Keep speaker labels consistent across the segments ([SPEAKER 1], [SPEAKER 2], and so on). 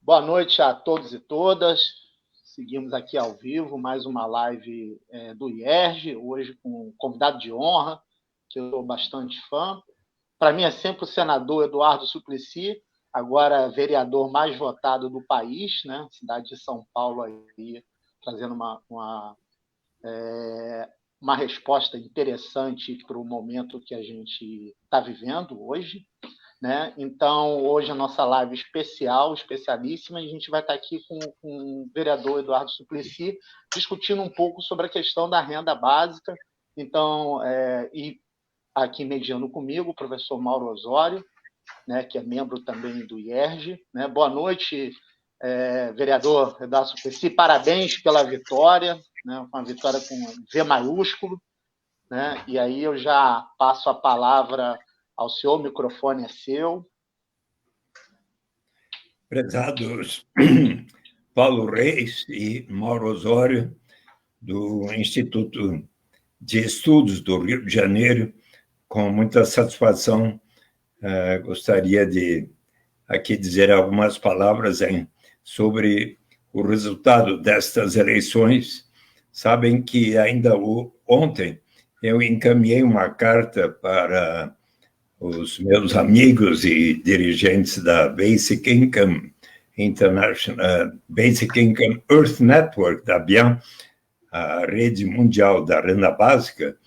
[SPEAKER 1] Boa noite a todos e todas. Seguimos aqui ao vivo, mais uma live do IERJ, hoje com um convidado de honra, que eu sou bastante fã. Para mim é sempre o senador Eduardo Suplicy, agora vereador mais votado do país, né? Cidade de São Paulo, aí, trazendo uma resposta interessante para o momento que a gente está vivendo hoje. Né? Então, hoje a nossa live especial, especialíssima, e a gente vai estar aqui com o vereador Eduardo Suplicy, discutindo um pouco sobre a questão da renda básica. Então, e aqui mediando comigo, o professor Mauro Osório, né, que é membro também do IERJ. Né? Boa noite, vereador Eduardo Suplicy, parabéns pela vitória, né? Uma vitória com V maiúsculo. Né? E aí eu já passo a palavra ao senhor, o microfone é seu.
[SPEAKER 2] Prezados Paulo Reis e Mauro Osório, do Instituto de Estudos do Rio de Janeiro, com muita satisfação, gostaria de aqui dizer algumas palavras sobre o resultado destas eleições. Sabem que ainda ontem eu encaminhei uma carta para os meus amigos e dirigentes da Basic Income International, Basic Income Earth Network, da BIAN, a rede mundial da renda básica,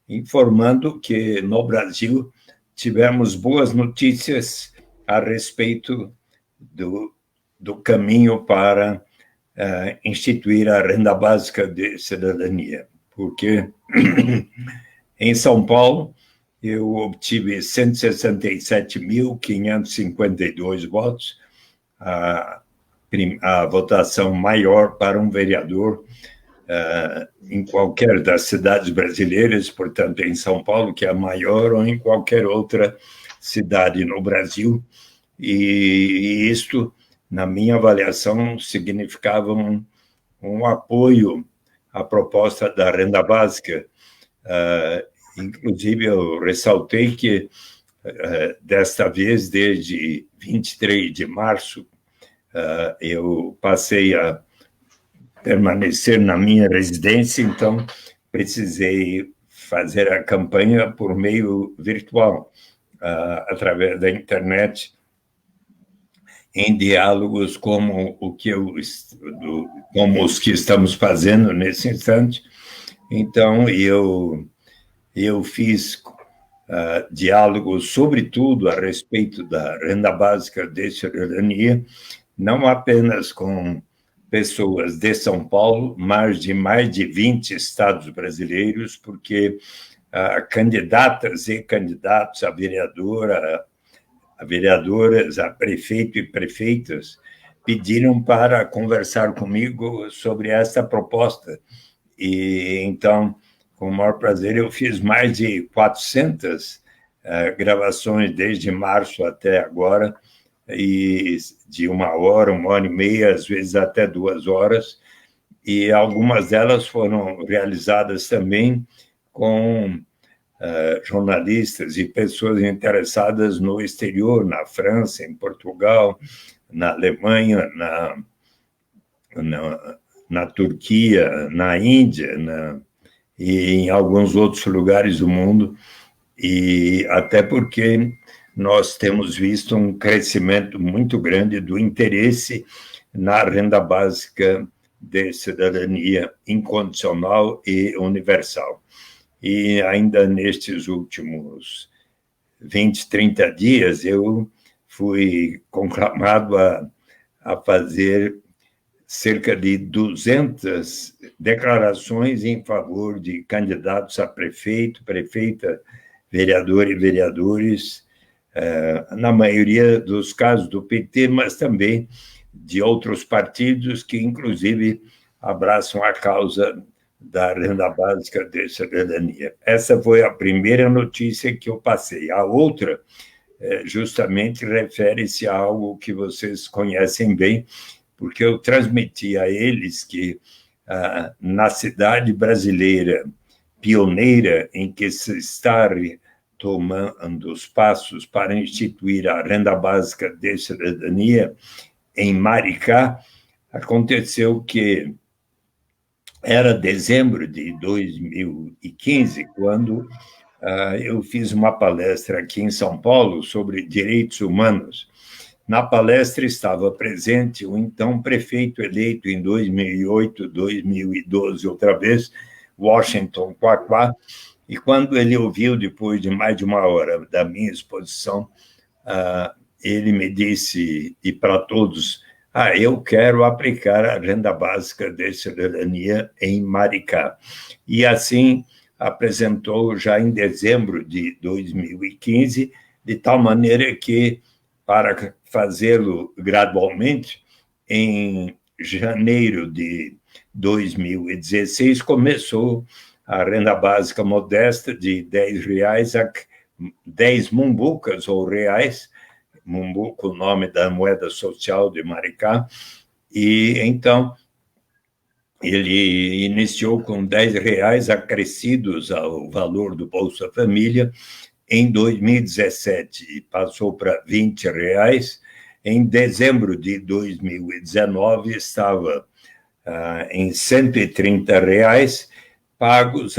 [SPEAKER 2] informando que no Brasil tivemos boas notícias a respeito do caminho para instituir a renda básica de cidadania, porque em São Paulo eu obtive 167.552 votos, a votação maior para um vereador em qualquer das cidades brasileiras, portanto, em São Paulo, que é a maior, ou em qualquer outra cidade no Brasil. E isto, na minha avaliação, significava um apoio à proposta da renda básica. Inclusive, eu ressaltei que, desta vez, desde 23 de março, eu passei a permanecer na minha residência, então precisei fazer a campanha por meio virtual, através da internet, em diálogos como os que estamos fazendo nesse instante. Então, eu fiz diálogos, sobretudo, a respeito da renda básica de cidadania, não apenas com pessoas de São Paulo, mas de mais de 20 estados brasileiros, porque candidatas e candidatos a vereadoras, a prefeito e prefeitas, pediram para conversar comigo sobre essa proposta. E então, com o maior prazer, eu fiz mais de 400 gravações desde março até agora, e de 1 hora e meia, às vezes até 2 horas, e algumas delas foram realizadas também com jornalistas e pessoas interessadas no exterior, na França, em Portugal, na Alemanha, na Turquia, na Índia, e em alguns outros lugares do mundo, e até porque nós temos visto um crescimento muito grande do interesse na renda básica de cidadania incondicional e universal. E ainda nestes últimos 20, 30 dias, eu fui conclamado a fazer cerca de 200 declarações em favor de candidatos a prefeito, prefeita, vereador e vereadores, na maioria dos casos do PT, mas também de outros partidos que, inclusive, abraçam a causa da renda básica de cidadania. Essa foi a primeira notícia que eu passei. A outra, justamente, refere-se a algo que vocês conhecem bem, porque eu transmiti a eles que, na cidade brasileira pioneira em que se está tomando os passos para instituir a renda básica de cidadania em Maricá, aconteceu que era dezembro de 2015, quando eu fiz uma palestra aqui em São Paulo sobre direitos humanos. Na palestra estava presente o então prefeito eleito em 2008, 2012, outra vez, Washington Quaquá, e quando ele ouviu, depois de mais de uma hora da minha exposição, ele me disse, e para todos, eu quero aplicar a renda básica de cidadania em Maricá. E assim apresentou já em dezembro de 2015, de tal maneira que, para fazê-lo gradualmente, em janeiro de 2016, começou a renda básica modesta de R$10 a 10 mumbucas ou reais, mumbuca, o nome da moeda social de Maricá, e então ele iniciou com R$10 acrescidos ao valor do Bolsa Família. Em 2017 passou para R$20. Em dezembro de 2019 estava em R$130, pagos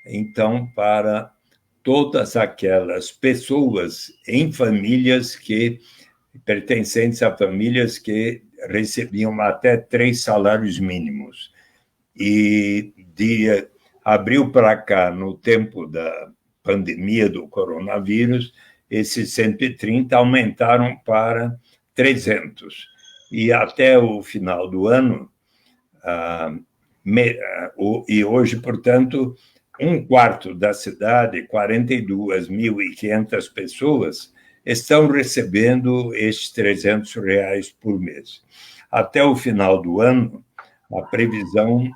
[SPEAKER 2] então para todas aquelas pessoas em famílias pertencentes a famílias que recebiam até 3 salários mínimos. E de abril para cá, no tempo da pandemia do coronavírus, esses 130 aumentaram para 300. E até o final do ano, e hoje, portanto, um quarto da cidade, 42.500 pessoas, estão recebendo estes R$300 por mês. Até o final do ano, a previsão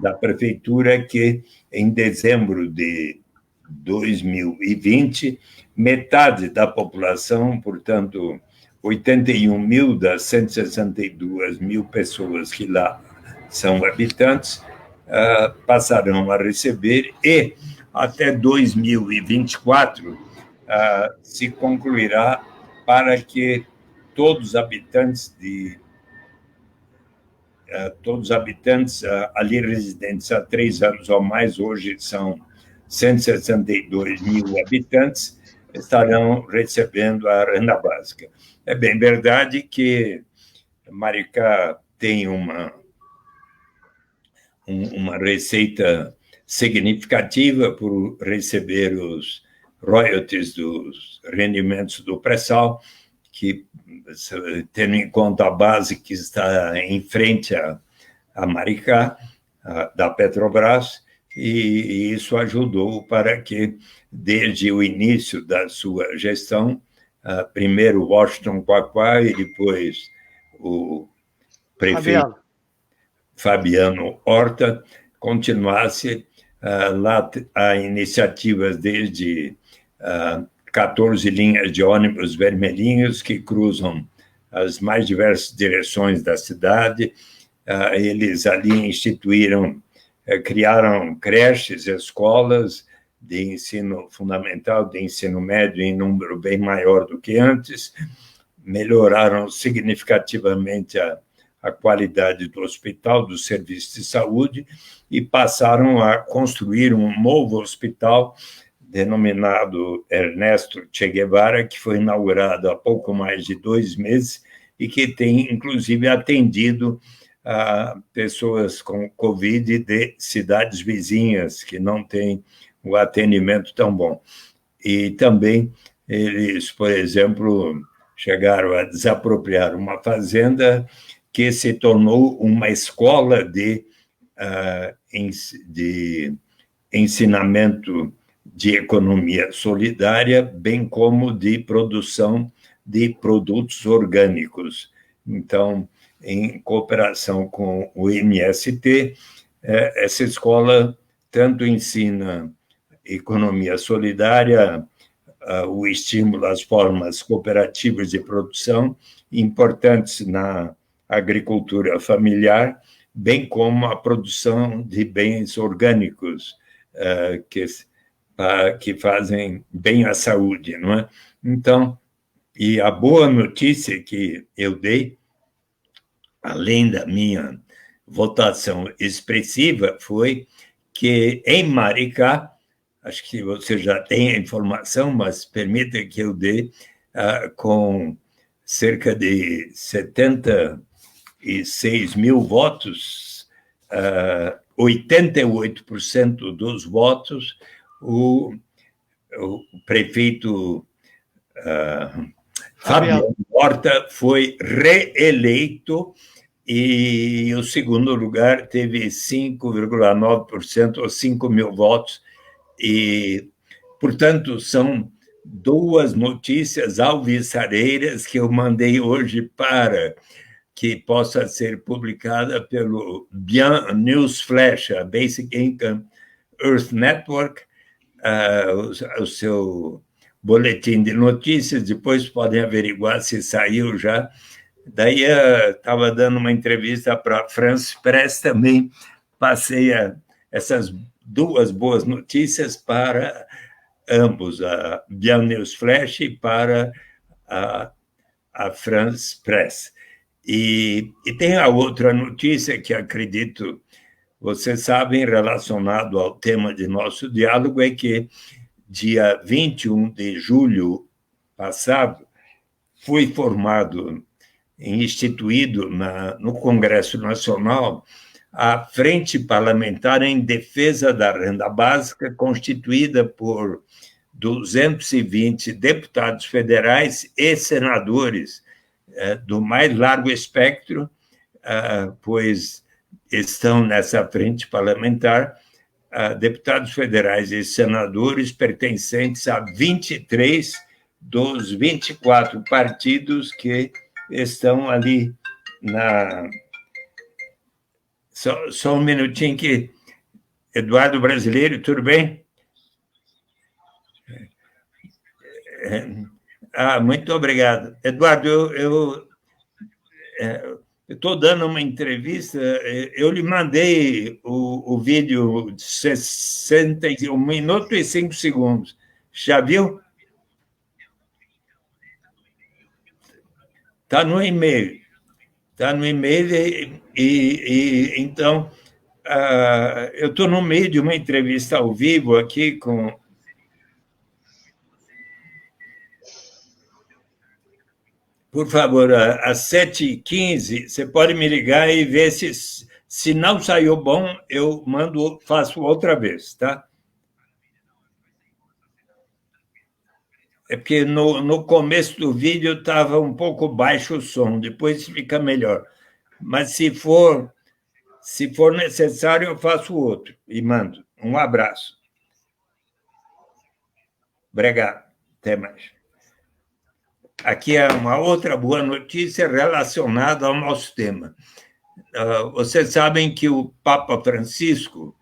[SPEAKER 2] da prefeitura é que, em dezembro de 2020, metade da população, portanto, 81 mil das 162 mil pessoas que lá são habitantes, passarão a receber, e até 2024 se concluirá para que todos os habitantes ali residentes há 3 anos ou mais, hoje são 162 mil habitantes, estarão recebendo a renda básica. É bem verdade que Maricá tem uma receita significativa por receber os royalties dos rendimentos do pré-sal, que, tendo em conta a base que está em frente a Maricá, da Petrobras, e isso ajudou para que, desde o início da sua gestão, primeiro Washington Quaquá e depois o prefeito Fabiano Horta, continuasse. Lá há iniciativas desde 14 linhas de ônibus vermelhinhos que cruzam as mais diversas direções da cidade. Eles ali criaram creches, escolas de ensino fundamental, de ensino médio, em número bem maior do que antes, melhoraram significativamente a qualidade do hospital, do serviço de saúde, e passaram a construir um novo hospital denominado Ernesto Che Guevara, que foi inaugurado há pouco mais de 2 meses e que tem, inclusive, atendido a pessoas com Covid de cidades vizinhas, que não têm o atendimento tão bom. E também eles, por exemplo, chegaram a desapropriar uma fazenda que se tornou uma escola de ensinamento de economia solidária, bem como de produção de produtos orgânicos. Então, em cooperação com o MST, essa escola tanto ensina economia solidária, o estímulo às formas cooperativas de produção, importantes na agricultura familiar, bem como a produção de bens orgânicos, que que fazem bem à saúde, não é? Então, e a boa notícia que eu dei, além da minha votação expressiva, foi que em Maricá, acho que você já tem a informação, mas permita que eu dê, com cerca de 76 mil votos, 88% dos votos, o prefeito Fabiano Horta foi reeleito e o segundo lugar teve 5,9%, ou 5 mil votos. E, portanto, são duas notícias alvissareiras que eu mandei hoje para que possa ser publicada pelo Bien News Flash, a Basic Income Earth Network, o seu boletim de notícias, depois podem averiguar se saiu já. Daí estava dando uma entrevista para a France Press também, passei essas duas boas notícias para ambos, a Bien News Flash e para a France Press. E tem a outra notícia que acredito vocês sabem, relacionado ao tema de nosso diálogo, é que dia 21 de julho passado foi formado e instituído no Congresso Nacional a Frente Parlamentar em Defesa da Renda Básica, constituída por 220 deputados federais e senadores do mais largo espectro, pois estão nessa frente parlamentar deputados federais e senadores pertencentes a 23 dos 24 partidos que estão ali na... Só um minutinho que... Eduardo Brasileiro, tudo bem? Muito obrigado. Eduardo, eu estou dando uma entrevista, eu lhe mandei o vídeo de 1 minuto e 5 segundos. Já viu? Está no e-mail. Está no e-mail então, eu estou no meio de uma entrevista ao vivo aqui com... Por favor, às 7h15, você pode me ligar e ver se não saiu bom, eu faço outra vez, tá? É porque no começo do vídeo estava um pouco baixo o som, depois fica melhor. Mas se for necessário, eu faço outro e mando. Um abraço. Obrigado. Até mais. Aqui é uma outra boa notícia relacionada ao nosso tema. Vocês sabem que o Papa Francisco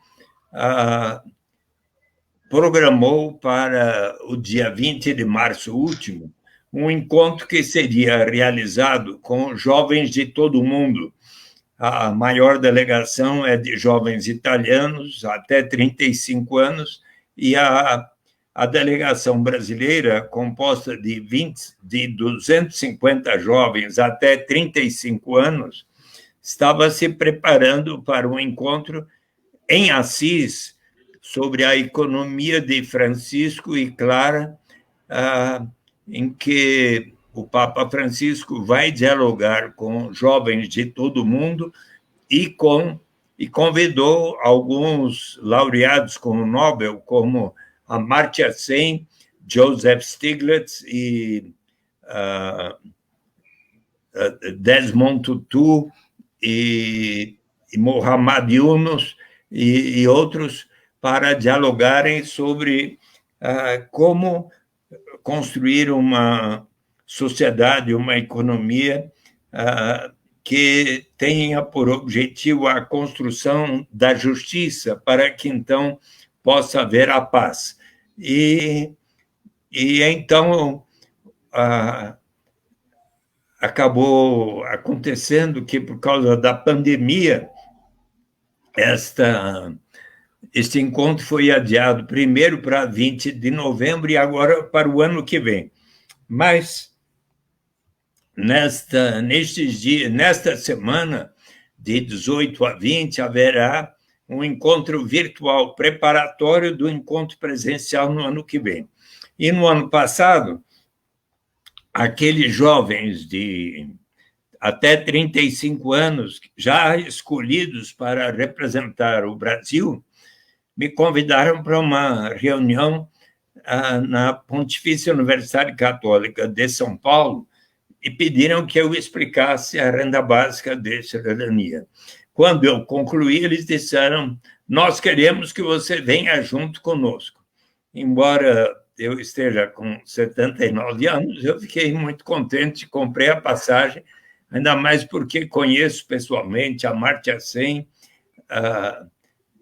[SPEAKER 2] programou para o dia 20 de março último um encontro que seria realizado com jovens de todo o mundo. A maior delegação é de jovens italianos até 35 anos e a delegação brasileira, composta de 250 jovens até 35 anos, estava se preparando para um encontro em Assis sobre a economia de Francisco e Clara, em que o Papa Francisco vai dialogar com jovens de todo o mundo e convidou alguns laureados com o Nobel, como Amartya Sen, Joseph Stiglitz e Desmond Tutu e Muhammad Yunus e outros para dialogarem sobre como construir uma sociedade, uma economia que tenha por objetivo a construção da justiça, para que, então, possa haver a paz. E então, acabou acontecendo que, por causa da pandemia, esta Este encontro foi adiado primeiro para 20 de novembro e agora para o ano que vem. Mas, nestes dias, nesta semana, de 18 a 20, haverá um encontro virtual preparatório do encontro presencial no ano que vem. E no ano passado, aqueles jovens de até 35 anos, já escolhidos para representar o Brasil, me convidaram para uma reunião na Pontifícia Universidade Católica de São Paulo e pediram que eu explicasse a renda básica de cidadania. Quando eu concluí, eles disseram: nós queremos que você venha junto conosco. Embora eu esteja com 79 anos, eu fiquei muito contente, comprei a passagem, ainda mais porque conheço pessoalmente a Amartya Sen, a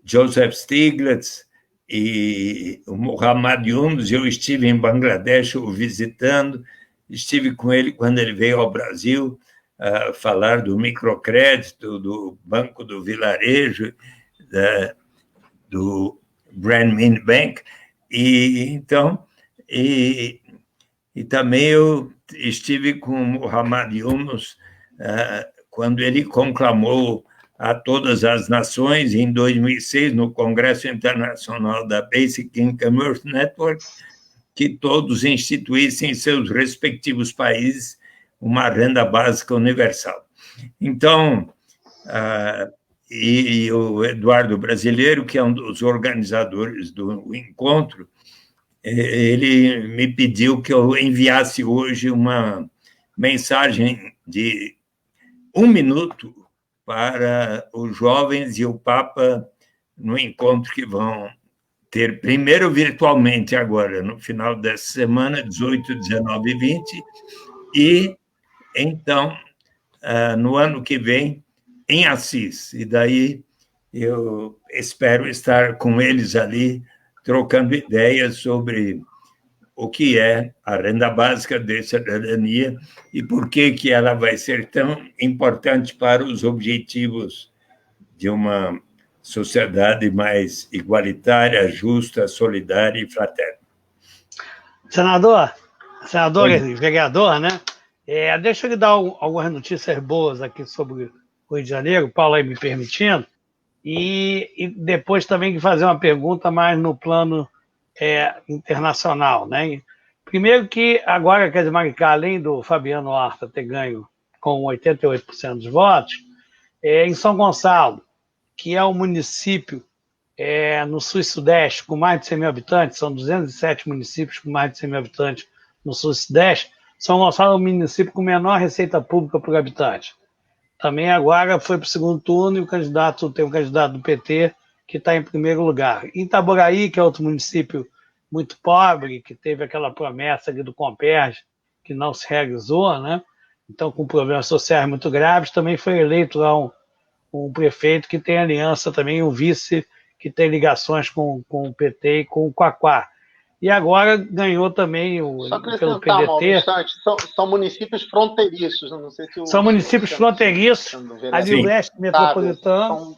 [SPEAKER 2] Joseph Stiglitz e o Muhammad Yunus. Eu estive em Bangladesh o visitando, estive com ele quando ele veio ao Brasil falar do microcrédito, do Banco do Vilarejo, do Brand Min Bank, e também eu estive com o Muhammad Yunus quando ele conclamou a todas as nações, em 2006, no Congresso Internacional da Basic Income Earth Network, que todos instituíssem em seus respectivos países uma renda básica universal. Então, e o Eduardo Brasileiro, que é um dos organizadores do encontro, ele me pediu que eu enviasse hoje uma mensagem de 1 minuto para os jovens e o Papa no encontro que vão ter, primeiro virtualmente agora, no final dessa semana, 18, 19 e 20, e então, no ano que vem, em Assis. E daí eu espero estar com eles ali, trocando ideias sobre o que é a renda básica de cidadania e por que ela vai ser tão importante para os objetivos de uma sociedade mais igualitária, justa, solidária e fraterna.
[SPEAKER 3] Senador e vereador, né? Deixa eu lhe dar algumas notícias boas aqui sobre o Rio de Janeiro, o Paulo aí me permitindo, e depois também fazer uma pergunta mais no plano internacional, né? Primeiro que agora, quer dizer, Maricá, além do Fabiano Horta ter ganho com 88% dos votos, em São Gonçalo, que é um município no sul e sudeste com mais de 100 mil habitantes, são 207 municípios com mais de 100 mil habitantes no sul e sudeste, São Gonçalo é o município com menor receita pública por habitante. Também agora foi para o segundo turno e tem um candidato do PT que está em primeiro lugar. Em Itaboraí, que é outro município muito pobre, que teve aquela promessa ali do Comperj, que não se realizou, né? Então, com problemas sociais muito graves, também foi eleito lá um prefeito que tem aliança também, um vice que tem ligações com o PT e com o Quaquá. E agora ganhou também pelo PDT.
[SPEAKER 1] São municípios fronteiriços, não sei se
[SPEAKER 3] são municípios fronteiriços, ali o leste metropolitano,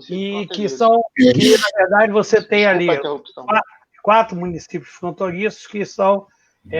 [SPEAKER 3] e que, na verdade, você tem ali 4 municípios fronteiriços, que são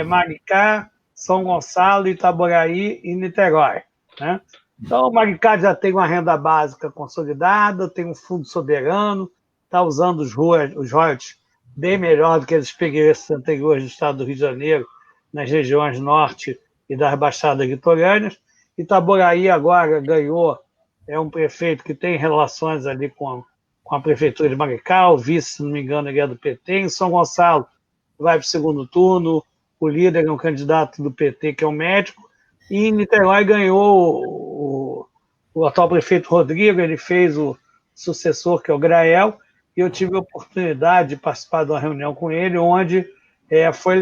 [SPEAKER 3] Maricá, São Gonçalo, Itaboraí e Niterói, né? Então, o Maricá já tem uma renda básica consolidada, tem um fundo soberano, está usando os royalties bem melhor do que as experiências anteriores do estado do Rio de Janeiro, nas regiões norte e das baixadas litorâneas. Itaboraí agora ganhou, um prefeito que tem relações ali com a prefeitura de Maricá, o vice, se não me engano, ele é do PT. Em São Gonçalo vai para o segundo turno, o líder é um candidato do PT, que é um médico, e em Niterói ganhou o atual prefeito Rodrigo, ele fez o sucessor, que é o Grael, e eu tive a oportunidade de participar de uma reunião com ele, onde foi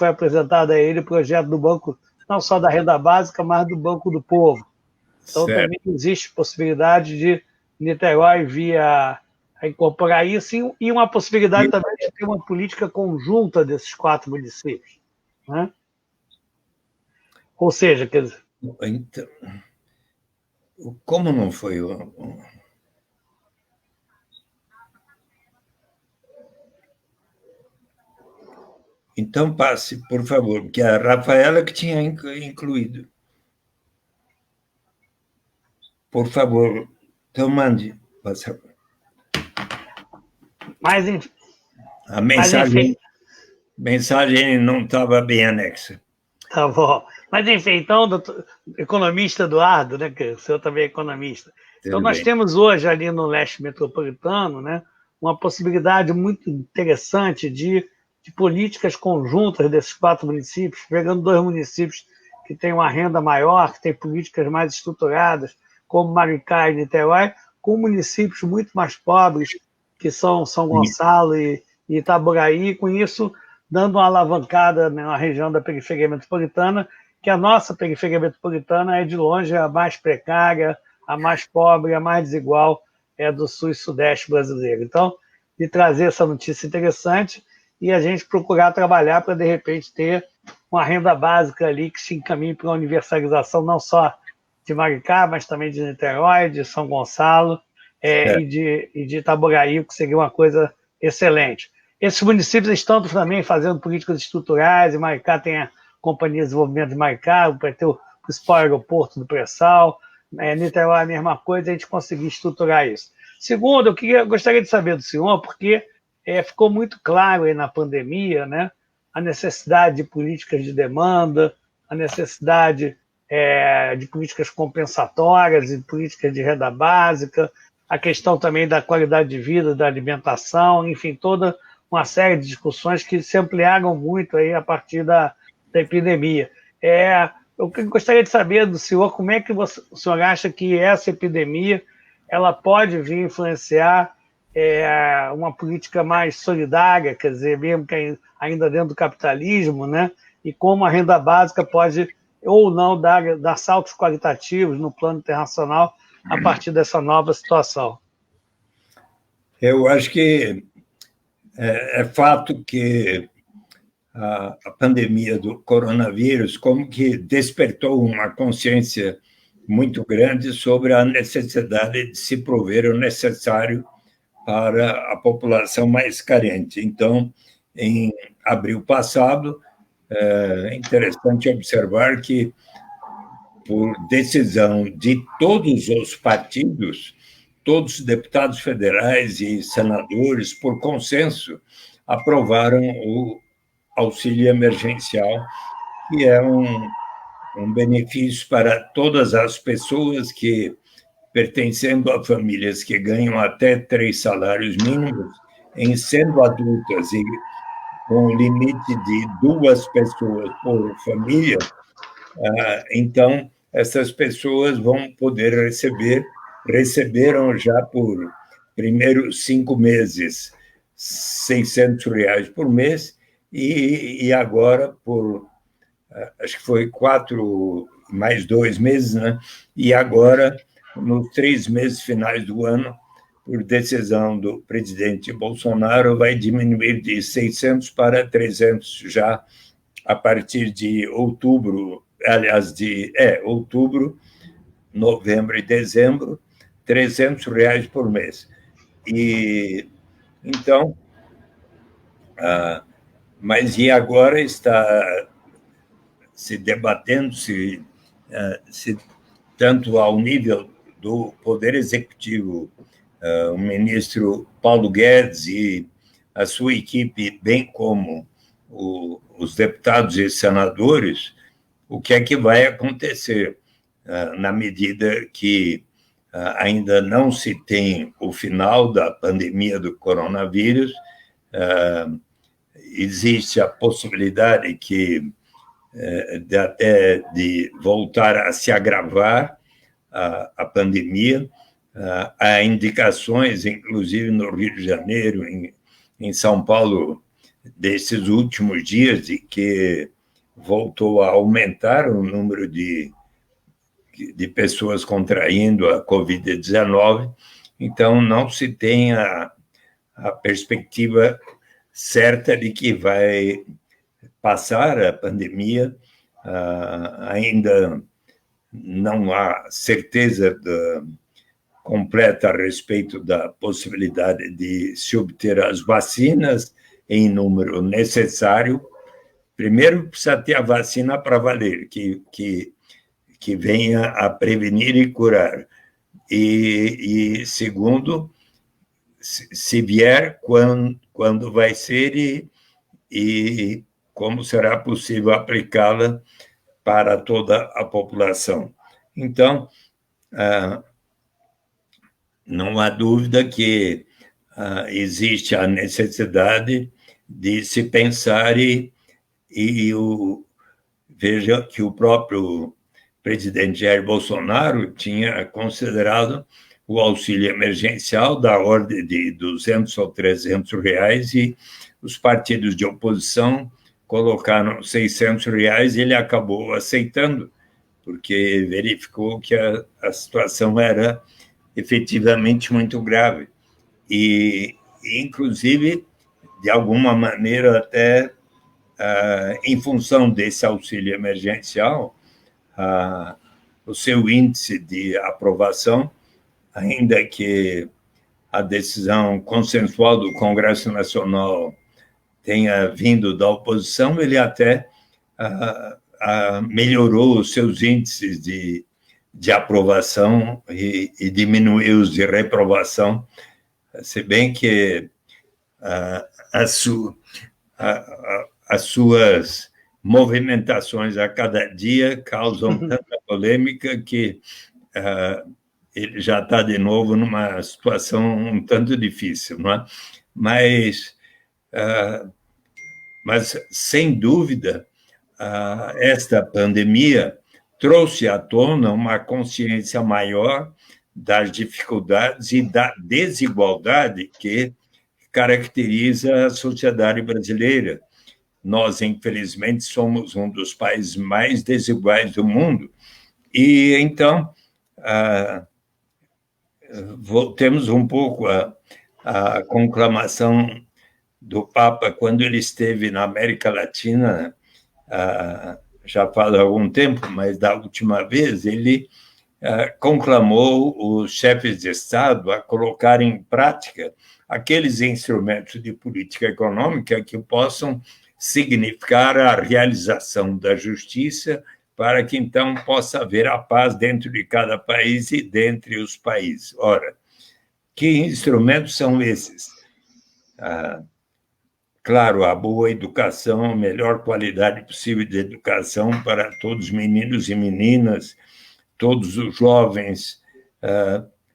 [SPEAKER 3] apresentado a ele o projeto do Banco, não só da renda básica, mas do Banco do Povo. Então, também existe possibilidade de Niterói vir a incorporar isso, e uma possibilidade também de ter uma política conjunta desses 4 municípios, né? Ou seja, quer dizer...
[SPEAKER 2] Então, como não foi Então, passe, por favor, porque a Rafaela que tinha incluído. Por favor, então mande. Passa. A mensagem não estava bem anexa.
[SPEAKER 3] Tá bom. Mas, enfim, então, doutor, economista Eduardo, né, que o senhor também é economista. Então, nós temos hoje ali no leste metropolitano, né, uma possibilidade muito interessante de políticas conjuntas desses 4 municípios, pegando 2 municípios que têm uma renda maior, que têm políticas mais estruturadas, como Maricá e Niterói, com municípios muito mais pobres, que são São Gonçalo e Itaboraí, com isso dando uma alavancada na região da periferia metropolitana, que a nossa periferia metropolitana é, de longe, a mais precária, a mais pobre, a mais desigual do sul e sudeste brasileiro. Então, de trazer essa notícia interessante e a gente procurar trabalhar para, de repente, ter uma renda básica ali que se encaminhe para a universalização não só de Maricá, mas também de Niterói, de São Gonçalo e de Itaboraí, que seria uma coisa excelente. Esses municípios estão também fazendo políticas estruturais, e Maricá tem a Companhia de Desenvolvimento de Maricá, vai ter o principal aeroporto do pré-sal, Niterói a mesma coisa, a gente conseguir estruturar isso. Segundo, eu gostaria de saber do senhor, porque ficou muito claro aí na pandemia, né, a necessidade de políticas de demanda, a necessidade de políticas compensatórias e políticas de renda básica, a questão também da qualidade de vida, da alimentação, enfim, toda uma série de discussões que se ampliaram muito aí a partir da epidemia. Eu gostaria de saber do senhor como é que o senhor acha que essa epidemia ela pode vir influenciar uma política mais solidária, quer dizer, mesmo que ainda dentro do capitalismo, né? E como a renda básica pode ou não dar saltos qualitativos no plano internacional a partir dessa nova situação.
[SPEAKER 2] Eu acho que é fato que a pandemia do coronavírus como que despertou uma consciência muito grande sobre a necessidade de se prover o necessário para a população mais carente. Então, em abril passado, é interessante observar que, por decisão de todos os partidos, todos os deputados federais e senadores, por consenso, aprovaram o auxílio emergencial, que é um benefício para todas as pessoas que, pertencendo a famílias que ganham até 3 salários mínimos, em sendo adultas e com o limite de 2 pessoas por família, então, essas pessoas vão poder receberam já por primeiros 5 meses R$600 por mês e agora por, acho que foi 4 mais 2 meses, né? E agora, nos 3 meses finais do ano, por decisão do presidente Bolsonaro, vai diminuir de 600 para 300 já a partir de outubro, aliás, de outubro, novembro e dezembro, R$300 por mês. E então, mas e agora está se debatendo se tanto ao nível do Poder Executivo, o ministro Paulo Guedes e a sua equipe, bem como os deputados e senadores, o que é que vai acontecer na medida que ainda não se tem o final da pandemia do coronavírus, existe a possibilidade que até de voltar a se agravar a pandemia. Há indicações, inclusive no Rio de Janeiro, em São Paulo, desses últimos dias, de que voltou a aumentar o número de pessoas contraindo a Covid-19. Então, não se tem a perspectiva certa de que vai passar a pandemia. Ainda não há certeza completa a respeito da possibilidade de se obter as vacinas em número necessário primeiro, precisa ter a vacina para valer, que venha a prevenir e curar. E segundo, se vier, quando vai ser e como será possível aplicá-la para toda a população. Então, não há dúvida que existe a necessidade de se pensar veja que o próprio presidente Jair Bolsonaro tinha considerado o auxílio emergencial da ordem de R$200 ou R$300 e os partidos de oposição colocaram R$600 e ele acabou aceitando, porque verificou que a situação era efetivamente muito grave. E, inclusive, de alguma maneira, até em função desse auxílio emergencial, o seu índice de aprovação, ainda que a decisão consensual do Congresso Nacional tenha vindo da oposição, ele até melhorou os seus índices de aprovação e diminuiu os de reprovação, se bem que as suas movimentações a cada dia causam tanta polêmica que ele já está de novo numa situação um tanto difícil, não é? Mas sem dúvida, esta pandemia trouxe à tona uma consciência maior das dificuldades e da desigualdade que caracteriza a sociedade brasileira. Nós, infelizmente, somos um dos países mais desiguais do mundo. E, então, voltemos um pouco à conclamação do Papa quando ele esteve na América Latina, já faz algum tempo, mas da última vez, ele conclamou os chefes de Estado a colocar em prática aqueles instrumentos de política econômica que possam significar a realização da justiça para que, então, possa haver a paz dentro de cada país e dentre os países. Ora, que instrumentos são esses? Claro, a boa educação, a melhor qualidade possível de educação para todos os meninos e meninas, todos os jovens,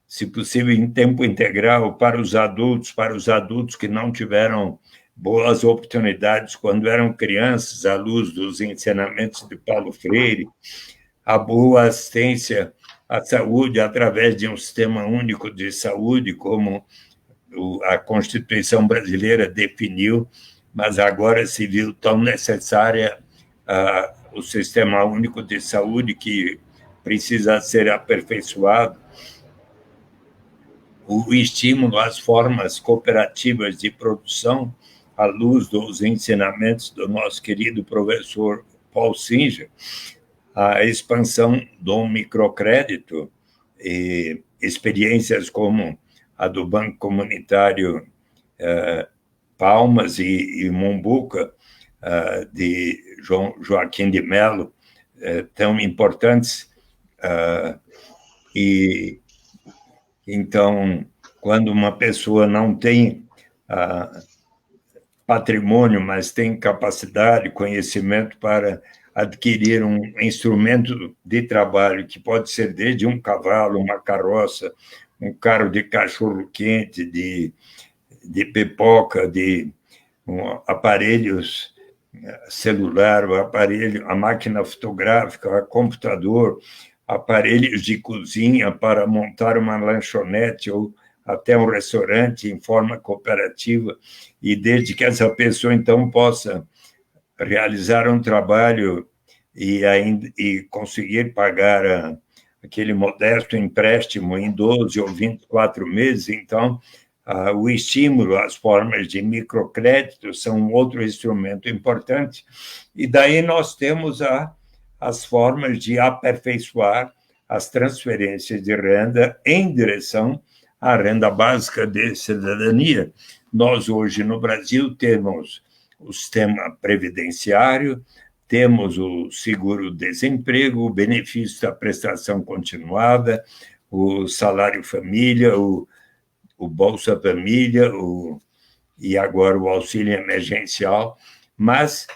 [SPEAKER 2] se possível, em tempo integral para os adultos que não tiveram boas oportunidades quando eram crianças, à luz dos ensinamentos de Paulo Freire, a boa assistência à saúde através de um sistema único de saúde, como a Constituição brasileira definiu, mas agora se viu tão necessária o Sistema Único de Saúde que precisa ser aperfeiçoado. O estímulo às formas cooperativas de produção, à luz dos ensinamentos do nosso querido professor Paul Singer, a expansão do microcrédito e experiências como a do Banco Comunitário Palmas e Mombuca, de Joaquim de Mello, tão importantes. E, então, quando uma pessoa não tem patrimônio, mas tem capacidade, conhecimento para adquirir um instrumento de trabalho, que pode ser desde um cavalo, uma carroça, um carro de cachorro-quente, de pipoca, de aparelhos celular, a máquina fotográfica, o computador, aparelhos de cozinha para montar uma lanchonete ou até um restaurante em forma cooperativa, e desde que essa pessoa, então, possa realizar um trabalho e conseguir pagar aquele modesto empréstimo em 12 ou 24 meses, então, o estímulo às formas de microcrédito são outro instrumento importante, e daí nós temos as formas de aperfeiçoar as transferências de renda em direção à renda básica de cidadania. Nós, hoje, no Brasil, temos o sistema previdenciário, temos o seguro-desemprego, o benefício da prestação continuada, o salário-família, o Bolsa Família, e agora o auxílio emergencial, mas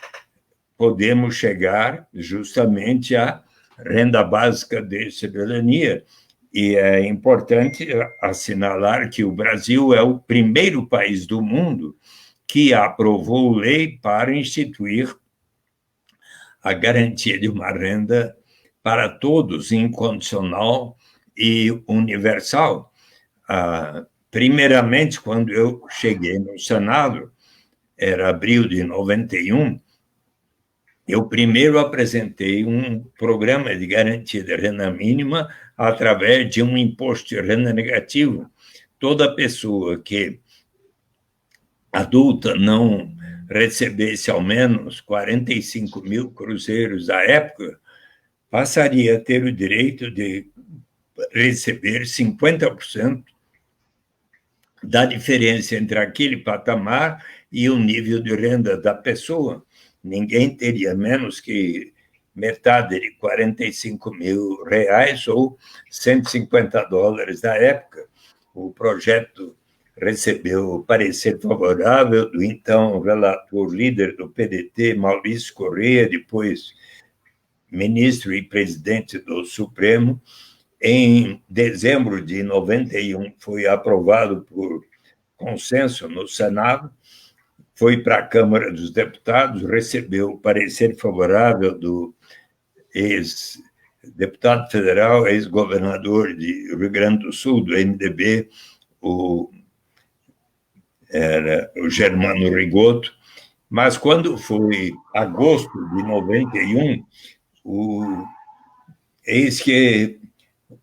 [SPEAKER 2] podemos chegar justamente à renda básica de cidadania. E é importante assinalar que o Brasil é o primeiro país do mundo que aprovou lei para instituir a garantia de uma renda para todos, incondicional e universal. Primeiramente, quando eu cheguei no Senado, era abril de 91, eu primeiro apresentei um programa de garantia de renda mínima através de um imposto de renda negativo. Toda pessoa que adulta não recebesse ao menos 45 mil cruzeiros à época, passaria a ter o direito de receber 50% da diferença entre aquele patamar e o nível de renda da pessoa. Ninguém teria menos que metade de 45 mil reais ou $150 da época. O projeto recebeu parecer favorável do então relator líder do PDT, Maurício Correia, depois ministro e presidente do Supremo. Em dezembro de 91, foi aprovado por consenso no Senado, foi para a Câmara dos Deputados, recebeu o parecer favorável do ex-deputado federal, ex-governador de Rio Grande do Sul, do MDB, o Germano Rigoto, mas quando foi agosto de 91, eis que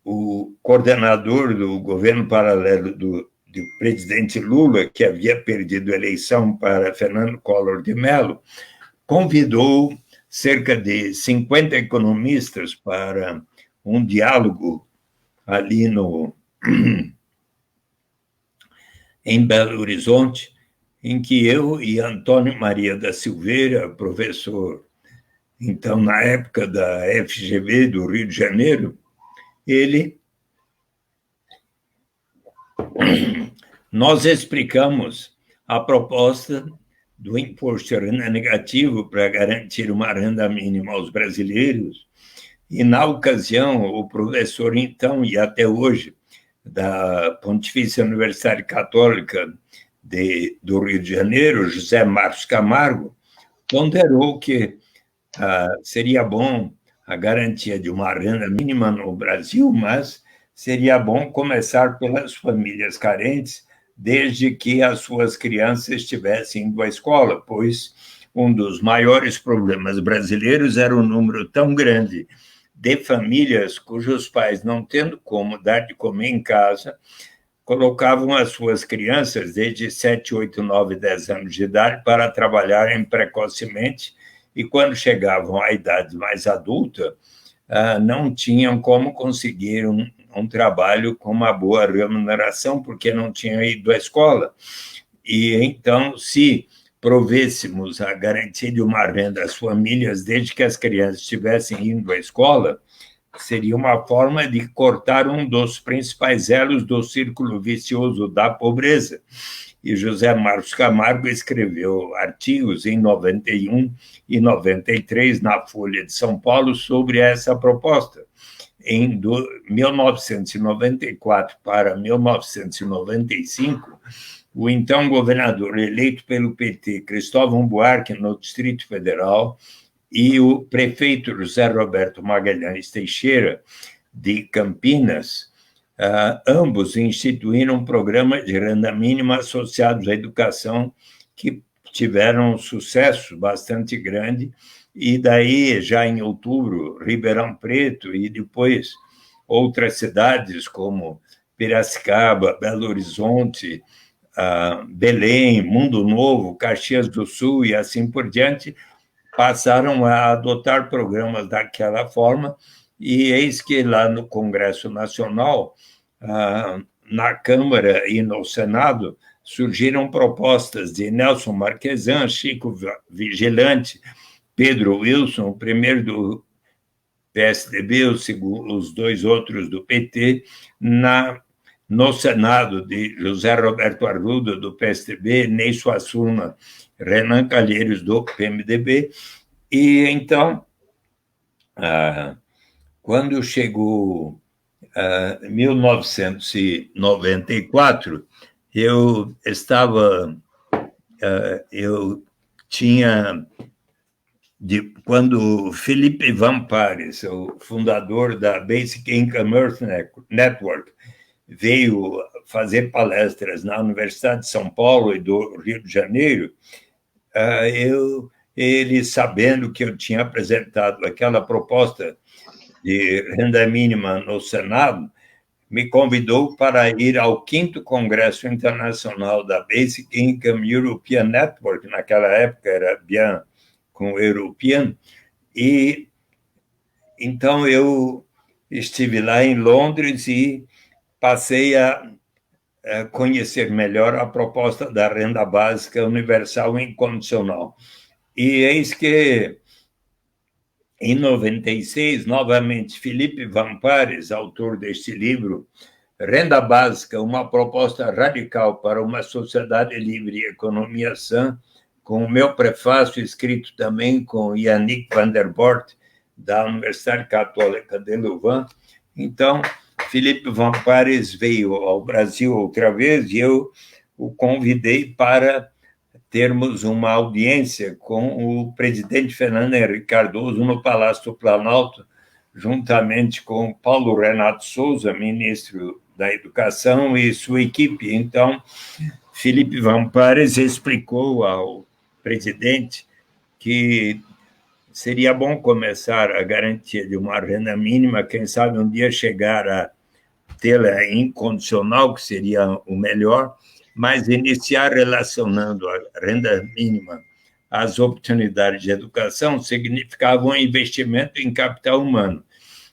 [SPEAKER 2] o coordenador do governo paralelo do presidente Lula, que havia perdido a eleição para Fernando Collor de Mello, convidou cerca de 50 economistas para um diálogo ali em Belo Horizonte, em que eu e Antônio Maria da Silveira, professor, então, na época da FGV do Rio de Janeiro, nós explicamos a proposta do imposto de renda negativo para garantir uma renda mínima aos brasileiros, e, na ocasião, o professor, então, e até hoje, da Pontifícia Universidade Católica do Rio de Janeiro, José Marcos Camargo, ponderou que seria bom a garantia de uma renda mínima no Brasil, mas seria bom começar pelas famílias carentes, desde que as suas crianças estivessem indo à escola, pois um dos maiores problemas brasileiros era o número tão grande de famílias cujos pais, não tendo como dar de comer em casa, colocavam as suas crianças desde 7, 8, 9, 10 anos de idade para trabalharem precocemente, e quando chegavam à idade mais adulta, não tinham como conseguir um trabalho com uma boa remuneração, porque não tinham ido à escola. E então, se provêssemos a garantia de uma renda às famílias desde que as crianças estivessem indo à escola, seria uma forma de cortar um dos principais elos do círculo vicioso da pobreza. E José Marcos Camargo escreveu artigos em 91 e 93 na Folha de São Paulo sobre essa proposta. Em 1994 para 1995, o então governador eleito pelo PT, Cristóvão Buarque, no Distrito Federal, e o prefeito José Roberto Magalhães Teixeira, de Campinas, ambos instituíram um programa de renda mínima associado à educação que tiveram um sucesso bastante grande, e daí, já em outubro, Ribeirão Preto e depois outras cidades como Piracicaba, Belo Horizonte, Belém, Mundo Novo, Caxias do Sul e assim por diante, passaram a adotar programas daquela forma, e eis que lá no Congresso Nacional, na Câmara e no Senado, surgiram propostas de Nelson Marquesan, Chico Vigilante, Pedro Wilson, o primeiro do PSDB, os dois outros do PT, no Senado, de José Roberto Arruda, do PSDB, Ney Suassuna, Renan Calheiros, do PMDB. E, então, quando chegou 1994, eu tinha... quando Felipe Van Pares, o fundador da Basic Income Earth Network, veio fazer palestras na Universidade de São Paulo e do Rio de Janeiro, ele, sabendo que eu tinha apresentado aquela proposta de renda mínima no Senado, me convidou para ir ao 5º Congresso Internacional da Basic Income European Network, naquela época era bien com o European, e então eu estive lá em Londres e passei a conhecer melhor a proposta da renda básica universal incondicional. E eis que, em 96, novamente, Felipe Van Pares, autor deste livro, Renda Básica, uma proposta radical para uma sociedade livre e economia sã, com o meu prefácio escrito também com Yannick van der Bort, da Universidade Católica de Louvain. Então, Felipe Van Pares veio ao Brasil outra vez e eu o convidei para termos uma audiência com o presidente Fernando Henrique Cardoso no Palácio do Planalto, juntamente com Paulo Renato Souza, ministro da Educação, e sua equipe. Então, Felipe Van Pares explicou ao presidente que seria bom começar a garantia de uma renda mínima, quem sabe um dia chegar a tê-la incondicional, que seria o melhor, mas iniciar relacionando a renda mínima às oportunidades de educação significava um investimento em capital humano.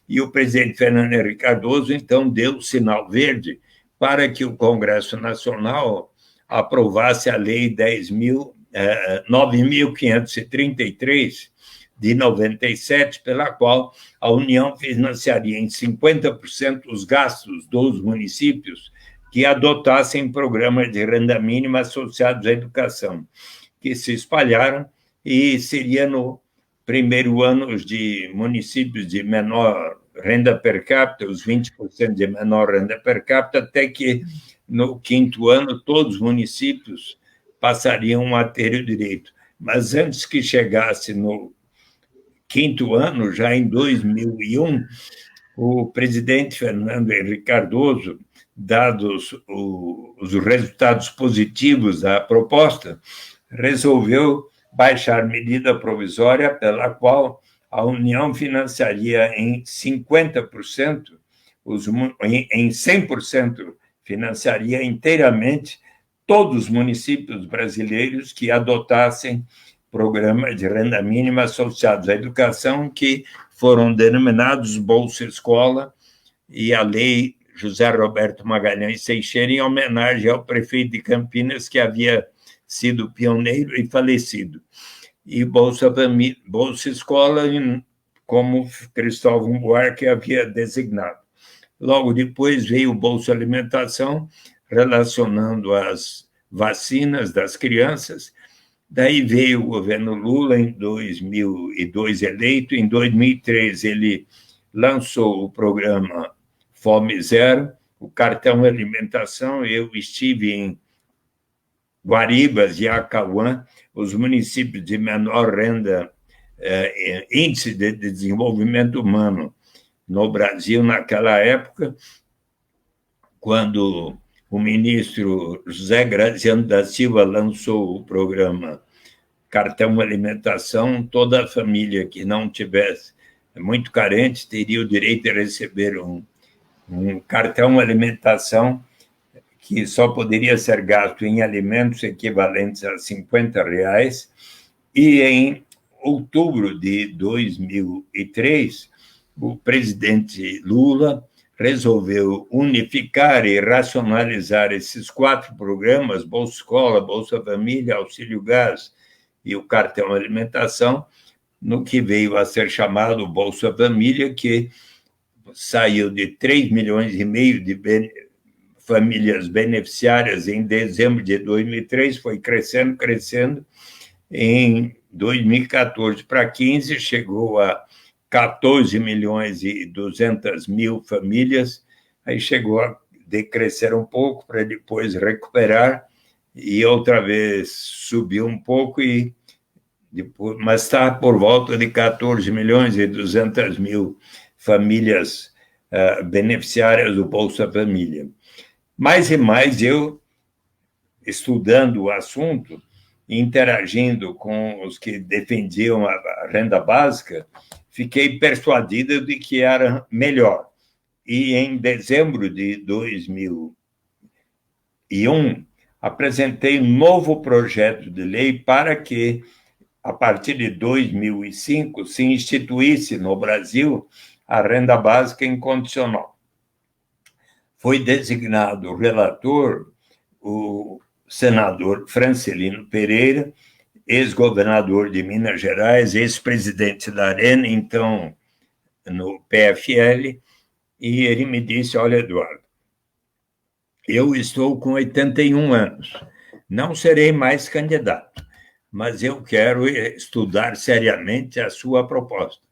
[SPEAKER 2] E o presidente Fernando Henrique Cardoso, então, deu o sinal verde para que o Congresso Nacional aprovasse a Lei 9.533, de 97, pela qual a União financiaria em 50% os gastos dos municípios que adotassem programas de renda mínima associados à educação, que se espalharam, e seria no primeiro ano os de municípios de menor renda per capita, os 20% de menor renda per capita, até que no 5º ano todos os municípios passariam a ter o direito. Mas antes que chegasse no 5º ano, já em 2001, o presidente Fernando Henrique Cardoso, dados os resultados positivos da proposta, resolveu baixar medida provisória pela qual a União financiaria em 50%, em 100%, financiaria inteiramente todos os municípios brasileiros que adotassem programas de renda mínima associados à educação, que foram denominados Bolsa Escola, e a Lei José Roberto Magalhães Teixeira, em homenagem ao prefeito de Campinas, que havia sido pioneiro e falecido. E Bolsa Escola, como Cristóvão Buarque havia designado. Logo depois veio o Bolsa Alimentação, relacionando as vacinas das crianças. Daí veio o governo Lula, em 2002 eleito. Em 2003, ele lançou o programa Fome Zero, o cartão alimentação. Eu estive em Guaribas e Acauã, os municípios de menor renda, índice de desenvolvimento humano no Brasil naquela época, quando o ministro José Graziano da Silva lançou o programa Cartão Alimentação. Toda a família que não tivesse, muito carente, teria o direito de receber um cartão alimentação que só poderia ser gasto em alimentos equivalentes a R$50. E em outubro de 2003, o presidente Lula resolveu unificar e racionalizar esses 4 programas, Bolsa Escola, Bolsa Família, Auxílio Gás e o Cartão Alimentação, no que veio a ser chamado Bolsa Família, que saiu de 3,5 milhões de famílias beneficiárias em dezembro de 2003, foi crescendo. Em 2014 para 15, chegou a 14 milhões e 200 mil famílias, aí chegou a decrescer um pouco para depois recuperar e outra vez subiu um pouco, mas está por volta de 14 milhões e 200 mil famílias beneficiárias do Bolsa Família. Mais e mais eu, estudando o assunto, interagindo com os que defendiam a renda básica, fiquei persuadido de que era melhor. E em dezembro de 2001, apresentei um novo projeto de lei para que, a partir de 2005, se instituísse no Brasil a renda básica incondicional. Foi designado relator o senador Francelino Pereira, ex-governador de Minas Gerais, ex-presidente da Arena, então no PFL, e ele me disse: olha, Eduardo, eu estou com 81 anos, não serei mais candidato, mas eu quero estudar seriamente a sua proposta.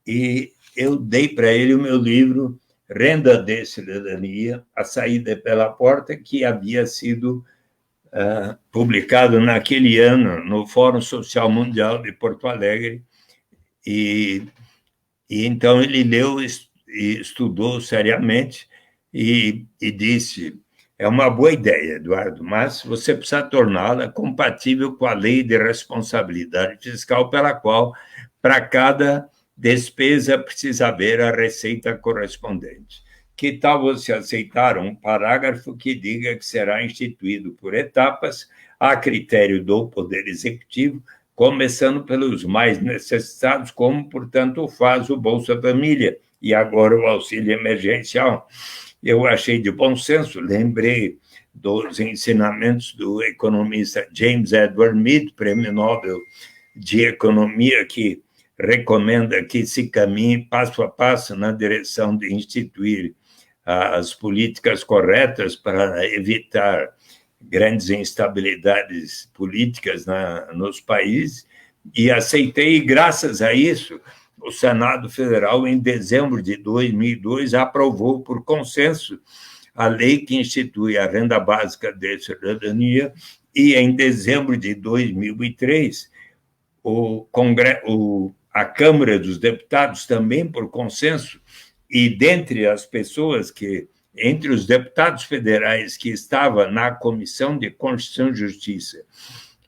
[SPEAKER 2] E eu dei para ele o meu livro Renda de Cidadania, A Saída pela Porta, que havia sido publicado naquele ano no Fórum Social Mundial de Porto Alegre, e então ele leu e estudou seriamente e disse: é uma boa ideia, Eduardo, mas você precisa torná-la compatível com a lei de responsabilidade fiscal, pela qual, para cada despesa, precisa haver a receita correspondente. Que tal você aceitar um parágrafo que diga que será instituído por etapas, a critério do Poder Executivo, começando pelos mais necessitados, como, portanto, faz o Bolsa Família e agora o auxílio emergencial? Eu achei de bom senso, lembrei dos ensinamentos do economista James Edward Mead, prêmio Nobel de Economia, que recomenda que se caminhe passo a passo na direção de instituir as políticas corretas para evitar grandes instabilidades políticas nos países, e aceitei, e graças a isso, o Senado Federal, em dezembro de 2002, aprovou por consenso a lei que institui a Renda Básica de Cidadania, e em dezembro de 2003, a Câmara dos Deputados, também por consenso, e dentre as pessoas entre os deputados federais que estavam na Comissão de Constituição e Justiça,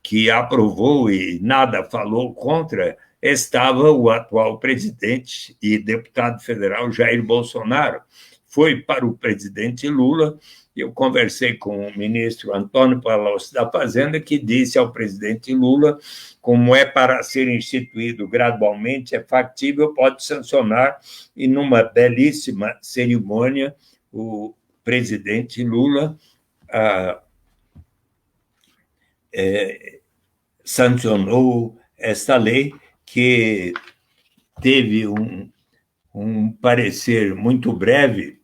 [SPEAKER 2] que aprovou e nada falou contra, estava o atual presidente e deputado federal Jair Bolsonaro. Foi para o presidente Lula. Eu conversei com o ministro Antônio Palocci da Fazenda, que disse ao presidente Lula: como é para ser instituído gradualmente, é factível, pode sancionar, e numa belíssima cerimônia, o presidente Lula sancionou esta lei, que teve um parecer muito breve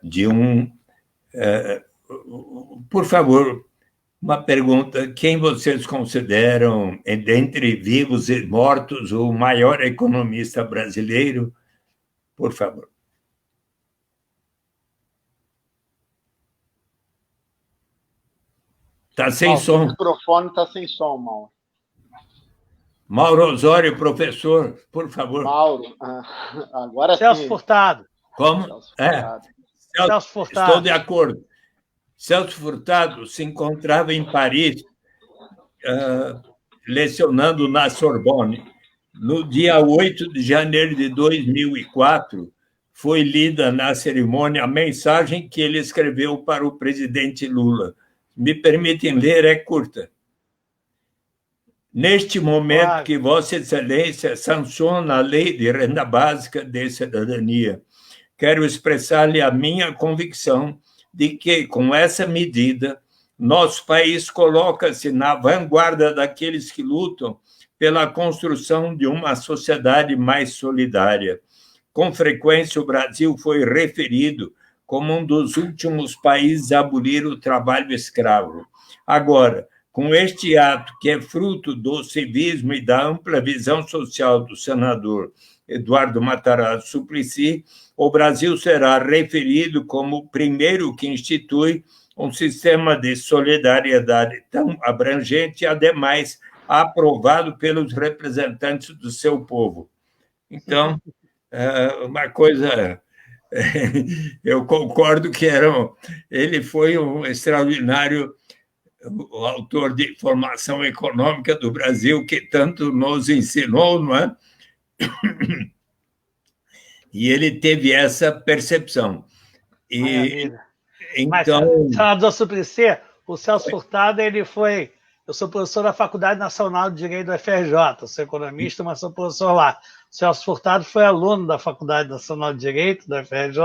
[SPEAKER 2] de por favor, uma pergunta: quem vocês consideram, dentre vivos e mortos, o maior economista brasileiro? Por favor. Está sem som.
[SPEAKER 1] O microfone está sem som, Mauro.
[SPEAKER 2] Mauro Osório, professor, por favor.
[SPEAKER 1] Mauro, agora
[SPEAKER 3] Celso
[SPEAKER 1] sim.
[SPEAKER 3] Furtado.
[SPEAKER 2] Como?
[SPEAKER 3] Celso Furtado.
[SPEAKER 2] Estou de acordo. Celso Furtado se encontrava em Paris, lecionando na Sorbonne. No dia 8 de janeiro de 2004, foi lida na cerimônia a mensagem que ele escreveu para o presidente Lula. Me permitem ler, é curta. Neste momento que Vossa Excelência sanciona a Lei de Renda Básica de Cidadania, quero expressar-lhe a minha convicção de que, com essa medida, nosso país coloca-se na vanguarda daqueles que lutam pela construção de uma sociedade mais solidária. Com frequência, o Brasil foi referido como um dos últimos países a abolir o trabalho escravo. Agora, com este ato, que é fruto do civismo e da ampla visão social do senador Eduardo Matarazzo Suplicy, o Brasil será referido como o primeiro que institui um sistema de solidariedade tão abrangente e, ademais, aprovado pelos representantes do seu povo. Então, uma coisa... Eu concordo que ele foi um extraordinário autor de formação econômica do Brasil, que tanto nos ensinou, não é? E ele teve essa percepção.
[SPEAKER 3] Então... Mas, senador Suplicy, o Celso Furtado, ele foi... Eu sou professor da Faculdade Nacional de Direito do FRJ, sou economista, mas sou professor lá. O Celso Furtado foi aluno da Faculdade Nacional de Direito da FRJ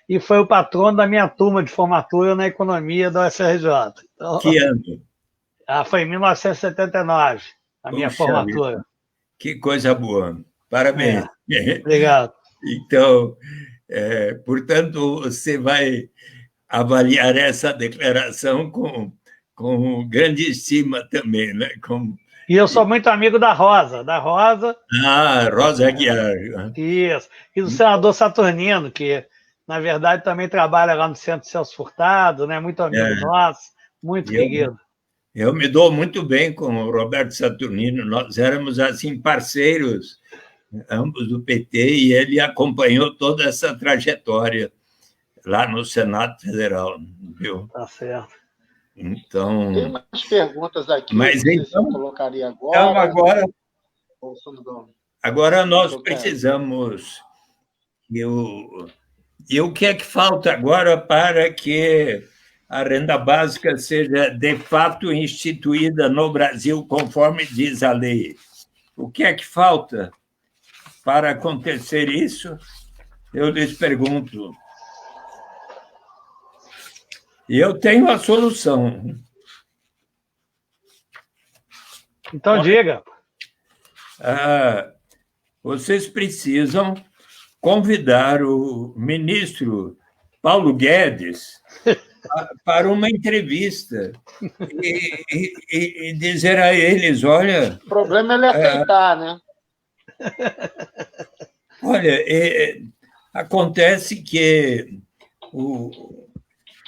[SPEAKER 3] e foi o patrono da minha turma de formatura na economia da UFRJ. Então,
[SPEAKER 2] que ano?
[SPEAKER 3] Foi em 1979, a minha formatura.
[SPEAKER 2] Vida. Que coisa boa. Parabéns.
[SPEAKER 3] Obrigado.
[SPEAKER 2] Então, portanto, você vai avaliar essa declaração com grande estima também, né?
[SPEAKER 3] E eu sou muito amigo da Rosa.
[SPEAKER 2] Rosa Aguiar.
[SPEAKER 3] Isso. E do senador Saturnino, que, na verdade, também trabalha lá no Centro Celso Furtado, né? Muito amigo nosso, muito querido.
[SPEAKER 2] Eu me dou muito bem com o Roberto Saturnino. Nós éramos, assim, parceiros, ambos do PT, e ele acompanhou toda essa trajetória lá no Senado Federal, viu?
[SPEAKER 3] Tá certo.
[SPEAKER 2] Então...
[SPEAKER 1] Tem umas perguntas aqui,
[SPEAKER 2] mas então,
[SPEAKER 1] eu colocaria agora.
[SPEAKER 2] Agora nós precisamos... E o que é que falta agora para que a renda básica seja, de fato, instituída no Brasil, conforme diz a lei? O que é que falta para acontecer isso? Eu lhes pergunto. E eu tenho a solução.
[SPEAKER 3] Então, diga.
[SPEAKER 2] Vocês precisam convidar o ministro Paulo Guedes para uma entrevista e dizer a eles, olha...
[SPEAKER 1] O problema é ele aceitar, né?
[SPEAKER 2] Olha, acontece que o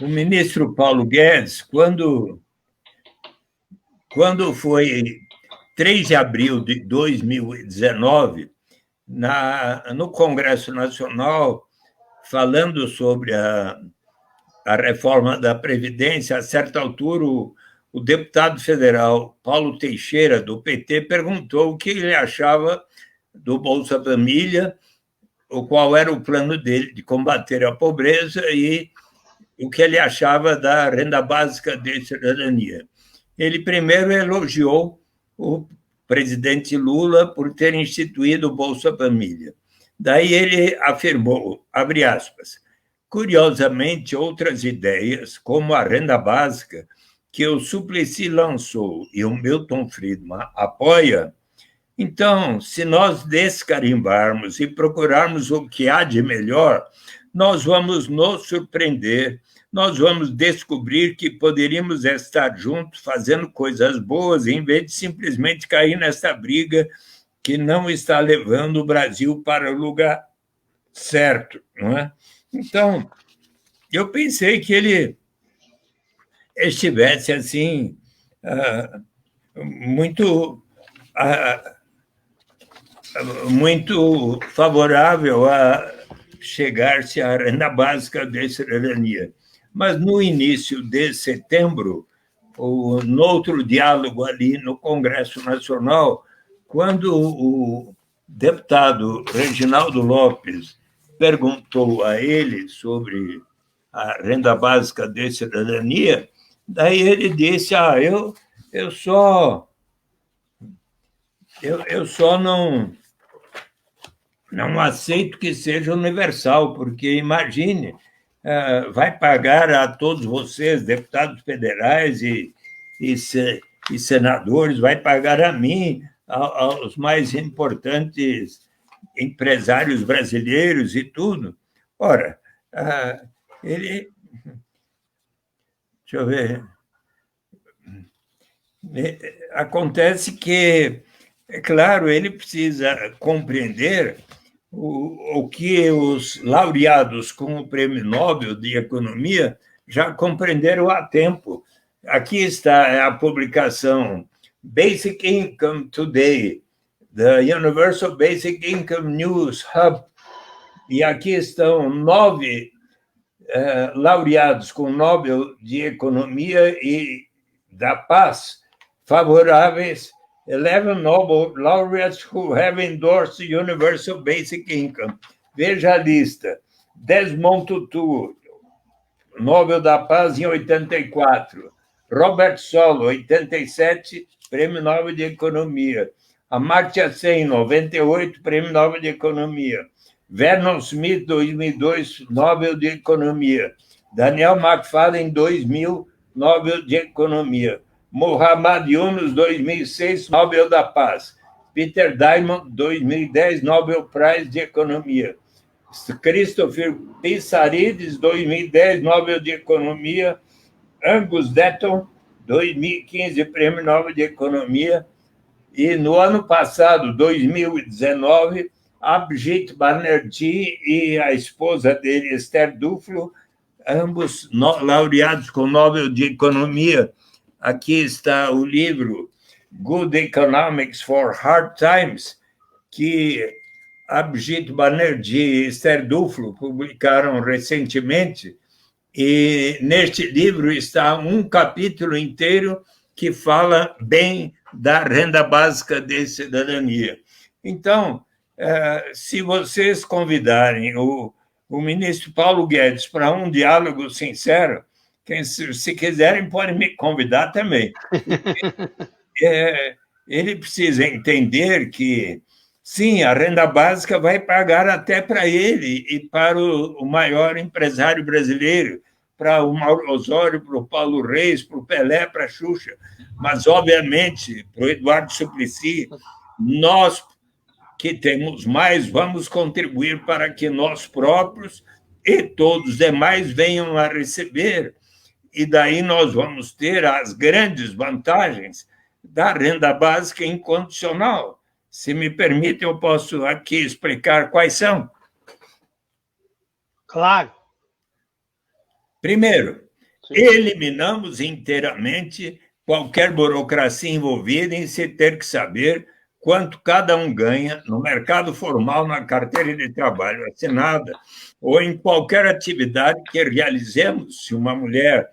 [SPEAKER 2] ministro Paulo Guedes, quando foi 3 de abril de 2019, no Congresso Nacional, falando sobre a reforma da Previdência, a certa altura, o deputado federal Paulo Teixeira, do PT, perguntou o que ele achava do Bolsa Família, qual era o plano dele de combater a pobreza e o que ele achava da renda básica de cidadania. Ele primeiro elogiou o presidente Lula por ter instituído o Bolsa Família. Daí ele afirmou, abre aspas, curiosamente, outras ideias, como a renda básica, que o Suplicy lançou e o Milton Friedman apoia, então, se nós descarimbarmos e procurarmos o que há de melhor, nós vamos nos surpreender, nós vamos descobrir que poderíamos estar juntos fazendo coisas boas, em vez de simplesmente cair nessa briga que não está levando o Brasil para o lugar certo, não é? Então, eu pensei que ele estivesse, assim, muito favorável a chegar-se à renda básica de cidadania. Mas, no início de setembro, no outro diálogo ali no Congresso Nacional, quando o deputado Reginaldo Lopes perguntou a ele sobre a renda básica de cidadania, daí ele disse, eu só não aceito que seja universal, porque, imagine, vai pagar a todos vocês, deputados federais e senadores, vai pagar a mim, aos mais importantes empresários brasileiros e tudo. Ora, ele... Deixa eu ver... Acontece que, é claro, ele precisa compreender o que os laureados com o Prêmio Nobel de Economia já compreenderam há tempo. Aqui está a publicação Basic Income Today, the Universal Basic Income News Hub, e aqui estão 9 laureados com o Nobel de Economia e da Paz favoráveis, 11 Nobel laureates who have endorsed the Universal Basic Income. Veja a lista. Desmond Tutu, Nobel da Paz em 84. Robert Solow, 87, Prêmio Nobel de Economia. Amartya Sen, 98, Prêmio Nobel de Economia. Vernon Smith, 2002, Nobel de Economia. Daniel McFadden, 2000, Nobel de Economia. Muhammad Yunus, 2006, Nobel da Paz. Peter Diamond, 2010, Nobel Prize de Economia. Christopher Pissarides, 2010, Nobel de Economia. Angus Deaton, 2015, Prêmio Nobel de Economia. E no ano passado, 2019, Abhijit Banerjee e a esposa dele, Esther Duflo, ambos laureados com o Nobel de Economia. Aqui está o livro Good Economics for Hard Times, que Abhijit Banerjee e Esther Duflo publicaram recentemente, e neste livro está um capítulo inteiro que fala bem da renda básica de cidadania. Então, se vocês convidarem o ministro Paulo Guedes para um diálogo sincero, se quiserem, podem me convidar também. Ele precisa entender que, sim, a renda básica vai pagar até para ele e para o maior empresário brasileiro, para o Mauro Osório, para o Paulo Reis, para o Pelé, para a Xuxa, mas, obviamente, para o Eduardo Suplicy, nós que temos mais, vamos contribuir para que nós próprios e todos os demais venham a receber, e daí nós vamos ter as grandes vantagens da renda básica incondicional. Se me permite, eu posso aqui explicar quais são.
[SPEAKER 3] Claro.
[SPEAKER 2] Primeiro, eliminamos inteiramente qualquer burocracia envolvida em se ter que saber quanto cada um ganha no mercado formal, na carteira de trabalho assinada, ou em qualquer atividade que realizemos. Se uma mulher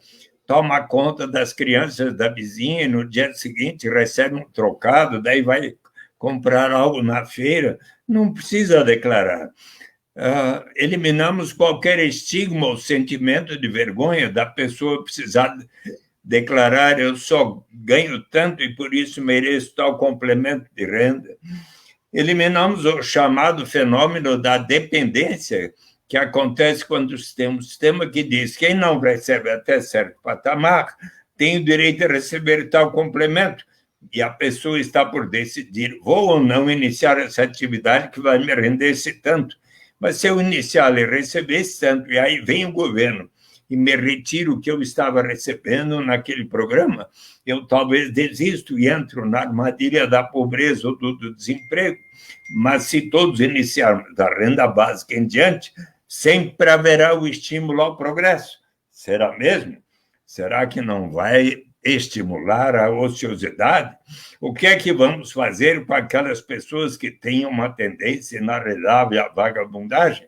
[SPEAKER 2] toma conta das crianças da vizinha e no dia seguinte recebe um trocado, daí vai comprar algo na feira, não precisa declarar. Eliminamos qualquer estigma ou sentimento de vergonha da pessoa precisar declarar: eu só ganho tanto e por isso mereço tal complemento de renda. Eliminamos o chamado fenômeno da dependência, que acontece quando tem um sistema que diz que quem não recebe até certo patamar tem o direito a receber tal complemento, e a pessoa está por decidir: vou ou não iniciar essa atividade que vai me render esse tanto. Mas se eu iniciar e receber esse tanto, e aí vem o governo e me retira o que eu estava recebendo naquele programa, eu talvez desisto e entro na armadilha da pobreza ou do desemprego. Mas se todos iniciarmos da renda básica em diante, sempre haverá o estímulo ao progresso. Será mesmo? Será que não vai estimular a ociosidade? O que é que vamos fazer com aquelas pessoas que têm uma tendência inarredável à vagabundagem?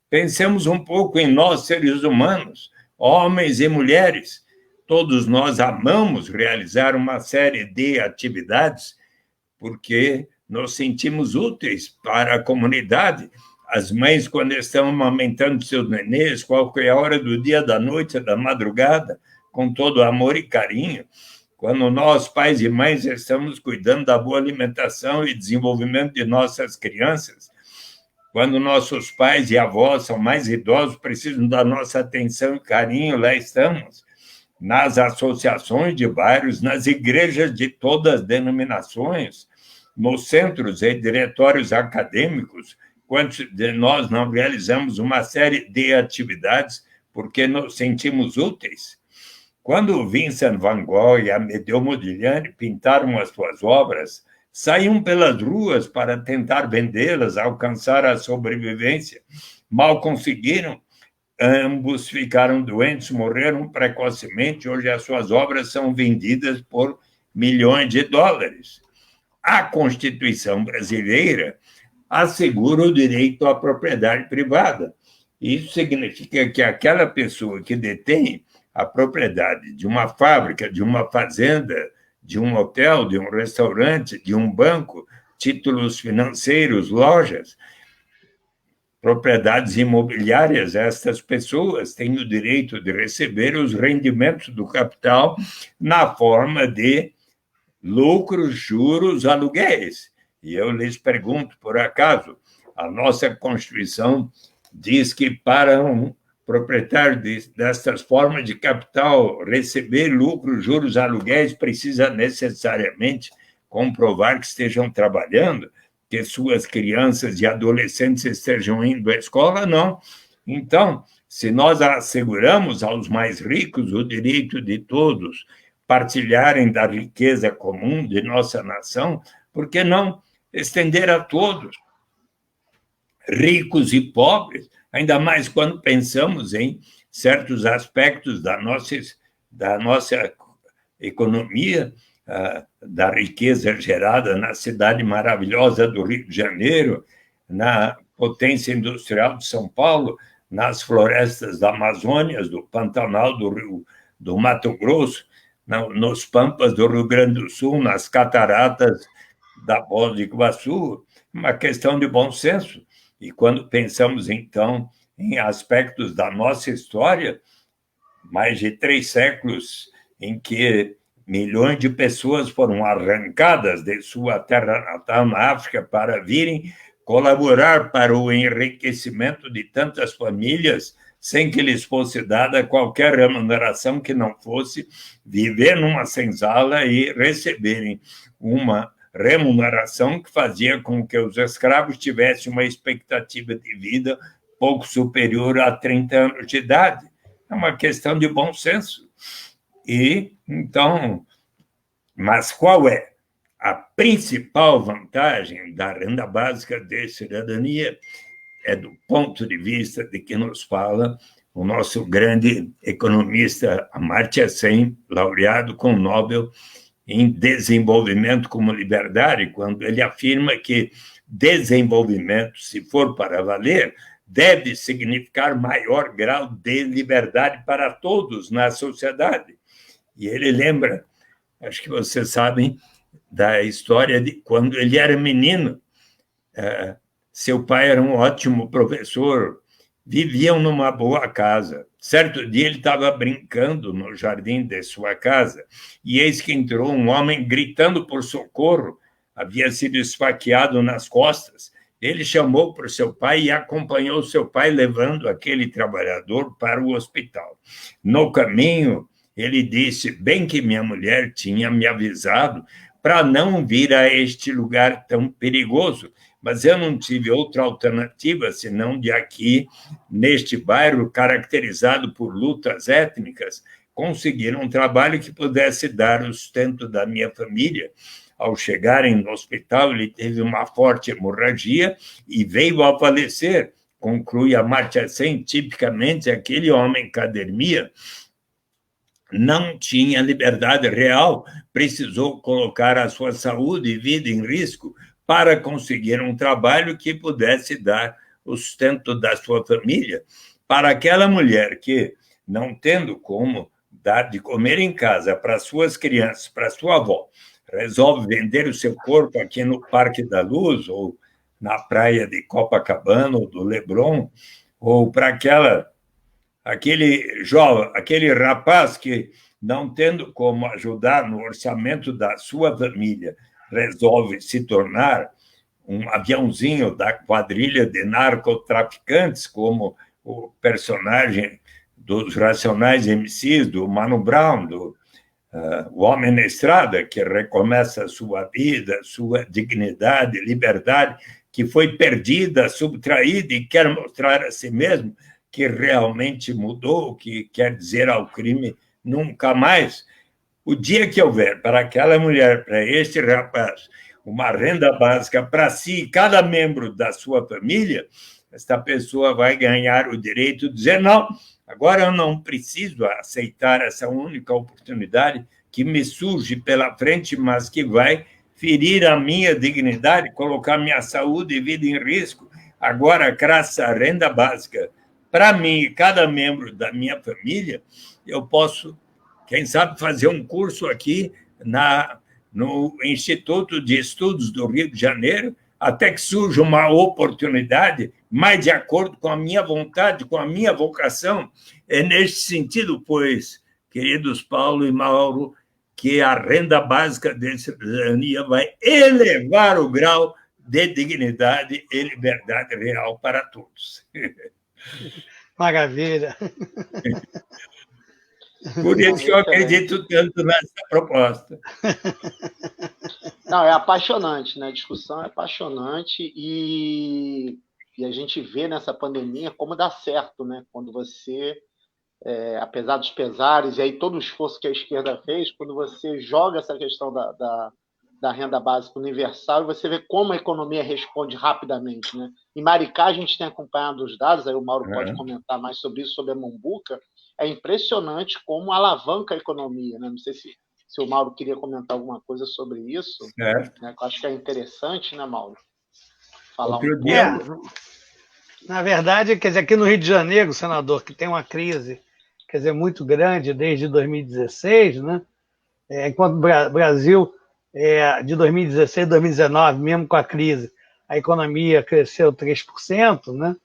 [SPEAKER 2] Pensemos um pouco em nós, seres humanos, homens e mulheres. Todos nós amamos realizar uma série de atividades porque nos sentimos úteis para a comunidade. As mães, quando estão amamentando seus nenês, qualquer hora do dia, da noite, da madrugada, com todo amor e carinho. Quando nós, pais e mães, estamos cuidando da boa alimentação e desenvolvimento de nossas crianças, Quando nossos pais e avós são mais idosos, precisam da nossa atenção e carinho, lá estamos. Nas associações de bairros, nas igrejas de todas as denominações, nos centros e diretórios acadêmicos, quantos de nós não realizamos uma série de atividades porque nos sentimos úteis? Quando Vincent van Gogh e Amedeo Modigliani pintaram as suas obras, saíam pelas ruas para tentar vendê-las, alcançar a sobrevivência. Mal conseguiram, ambos ficaram doentes, morreram precocemente. Hoje as suas obras são vendidas por milhões de dólares. A Constituição brasileira assegura o direito à propriedade privada. Isso significa que aquela pessoa que detém a propriedade de uma fábrica, de uma fazenda, de um hotel, de um restaurante, de um banco, títulos financeiros, lojas, propriedades imobiliárias, estas pessoas têm o direito de receber os rendimentos do capital na forma de lucros, juros, aluguéis. E eu lhes pergunto, por acaso, a nossa Constituição diz que para um proprietário destas formas de capital receber lucros, juros, aluguéis, precisa necessariamente comprovar que estejam trabalhando, que suas crianças e adolescentes estejam indo à escola? Não. Então, se nós asseguramos aos mais ricos o direito de todos partilharem da riqueza comum de nossa nação, por que não estender a todos, ricos e pobres, ainda mais quando pensamos em certos aspectos da nossa economia, da riqueza gerada na cidade maravilhosa do Rio de Janeiro, na potência industrial de São Paulo, nas florestas da Amazônia, do Pantanal do Mato Grosso, nos pampas do Rio Grande do Sul, nas cataratas da Foz do Iguaçu, uma questão de bom senso. E quando pensamos, então, em aspectos da nossa história, mais de 3 séculos em que milhões de pessoas foram arrancadas de sua terra natal na África para virem colaborar para o enriquecimento de tantas famílias, sem que lhes fosse dada qualquer remuneração que não fosse viver numa senzala e receberem uma remuneração que fazia com que os escravos tivessem uma expectativa de vida pouco superior a 30 anos de idade. É uma questão de bom senso. E, então, mas qual é a principal vantagem da renda básica de cidadania? É do ponto de vista de que nos fala o nosso grande economista Amartya Sen, laureado com o Nobel em desenvolvimento como liberdade, quando ele afirma que desenvolvimento, se for para valer, deve significar maior grau de liberdade para todos na sociedade. E ele lembra, acho que vocês sabem, da história de quando ele era menino. Seu pai era um ótimo professor, viviam numa boa casa. Certo dia ele estava brincando no jardim de sua casa e eis que entrou um homem gritando por socorro, havia sido esfaqueado nas costas. Ele chamou por seu pai e acompanhou seu pai levando aquele trabalhador para o hospital. No caminho, ele disse, bem que minha mulher tinha me avisado para não vir a este lugar tão perigoso, mas eu não tive outra alternativa senão de aqui, neste bairro caracterizado por lutas étnicas, conseguir um trabalho que pudesse dar o sustento da minha família. Ao chegarem no hospital, ele teve uma forte hemorragia e veio a falecer. Conclui Amartya Sen, tipicamente aquele homem cadermia não tinha liberdade real, precisou colocar a sua saúde e vida em risco para conseguir um trabalho que pudesse dar o sustento da sua família. Para aquela mulher que, não tendo como dar de comer em casa para suas crianças, para sua avó, resolve vender o seu corpo aqui no Parque da Luz, ou na praia de Copacabana, ou do Leblon, ou para aquele rapaz que, não tendo como ajudar no orçamento da sua família, resolve se tornar um aviãozinho da quadrilha de narcotraficantes, como o personagem dos Racionais MCs, do Mano Brown, o Homem na Estrada, que recomeça a sua vida, sua dignidade, liberdade, que foi perdida, subtraída, e quer mostrar a si mesmo que realmente mudou, que quer dizer ao crime nunca mais. O dia que houver para aquela mulher, para este rapaz, uma renda básica para si e cada membro da sua família, esta pessoa vai ganhar o direito de dizer: não, agora eu não preciso aceitar essa única oportunidade que me surge pela frente, mas que vai ferir a minha dignidade, colocar minha saúde e vida em risco. Agora, graças à renda básica, para mim e cada membro da minha família, eu posso, quem sabe, fazer um curso aqui no Instituto de Estudos do Rio de Janeiro, até que surja uma oportunidade mais de acordo com a minha vontade, com a minha vocação. É neste sentido, pois, queridos Paulo e Mauro, que a renda básica de cidadania vai elevar o grau de dignidade e liberdade real para todos.
[SPEAKER 3] Maravilha!
[SPEAKER 2] Por isso que eu acredito tanto nessa proposta.
[SPEAKER 1] Não, é apaixonante, né? A discussão é apaixonante e a gente vê nessa pandemia como dá certo, né? Quando você, apesar dos pesares, e aí todo o esforço que a esquerda fez, quando você joga essa questão da renda básica universal, você vê como a economia responde rapidamente, né? Em Maricá, a gente tem acompanhado os dados, aí o Mauro pode comentar mais sobre isso, sobre a Mombuca. É impressionante como alavanca a economia, né? Não sei se o Mauro queria comentar alguma coisa sobre isso, né? Eu acho que é interessante, né, Mauro? Falar um pouco.
[SPEAKER 3] Na verdade, quer dizer, aqui no Rio de Janeiro, senador, que tem uma crise, quer dizer, muito grande desde 2016, né? Enquanto o Brasil, de 2016 a 2019, mesmo com a crise, a economia cresceu 3%, né?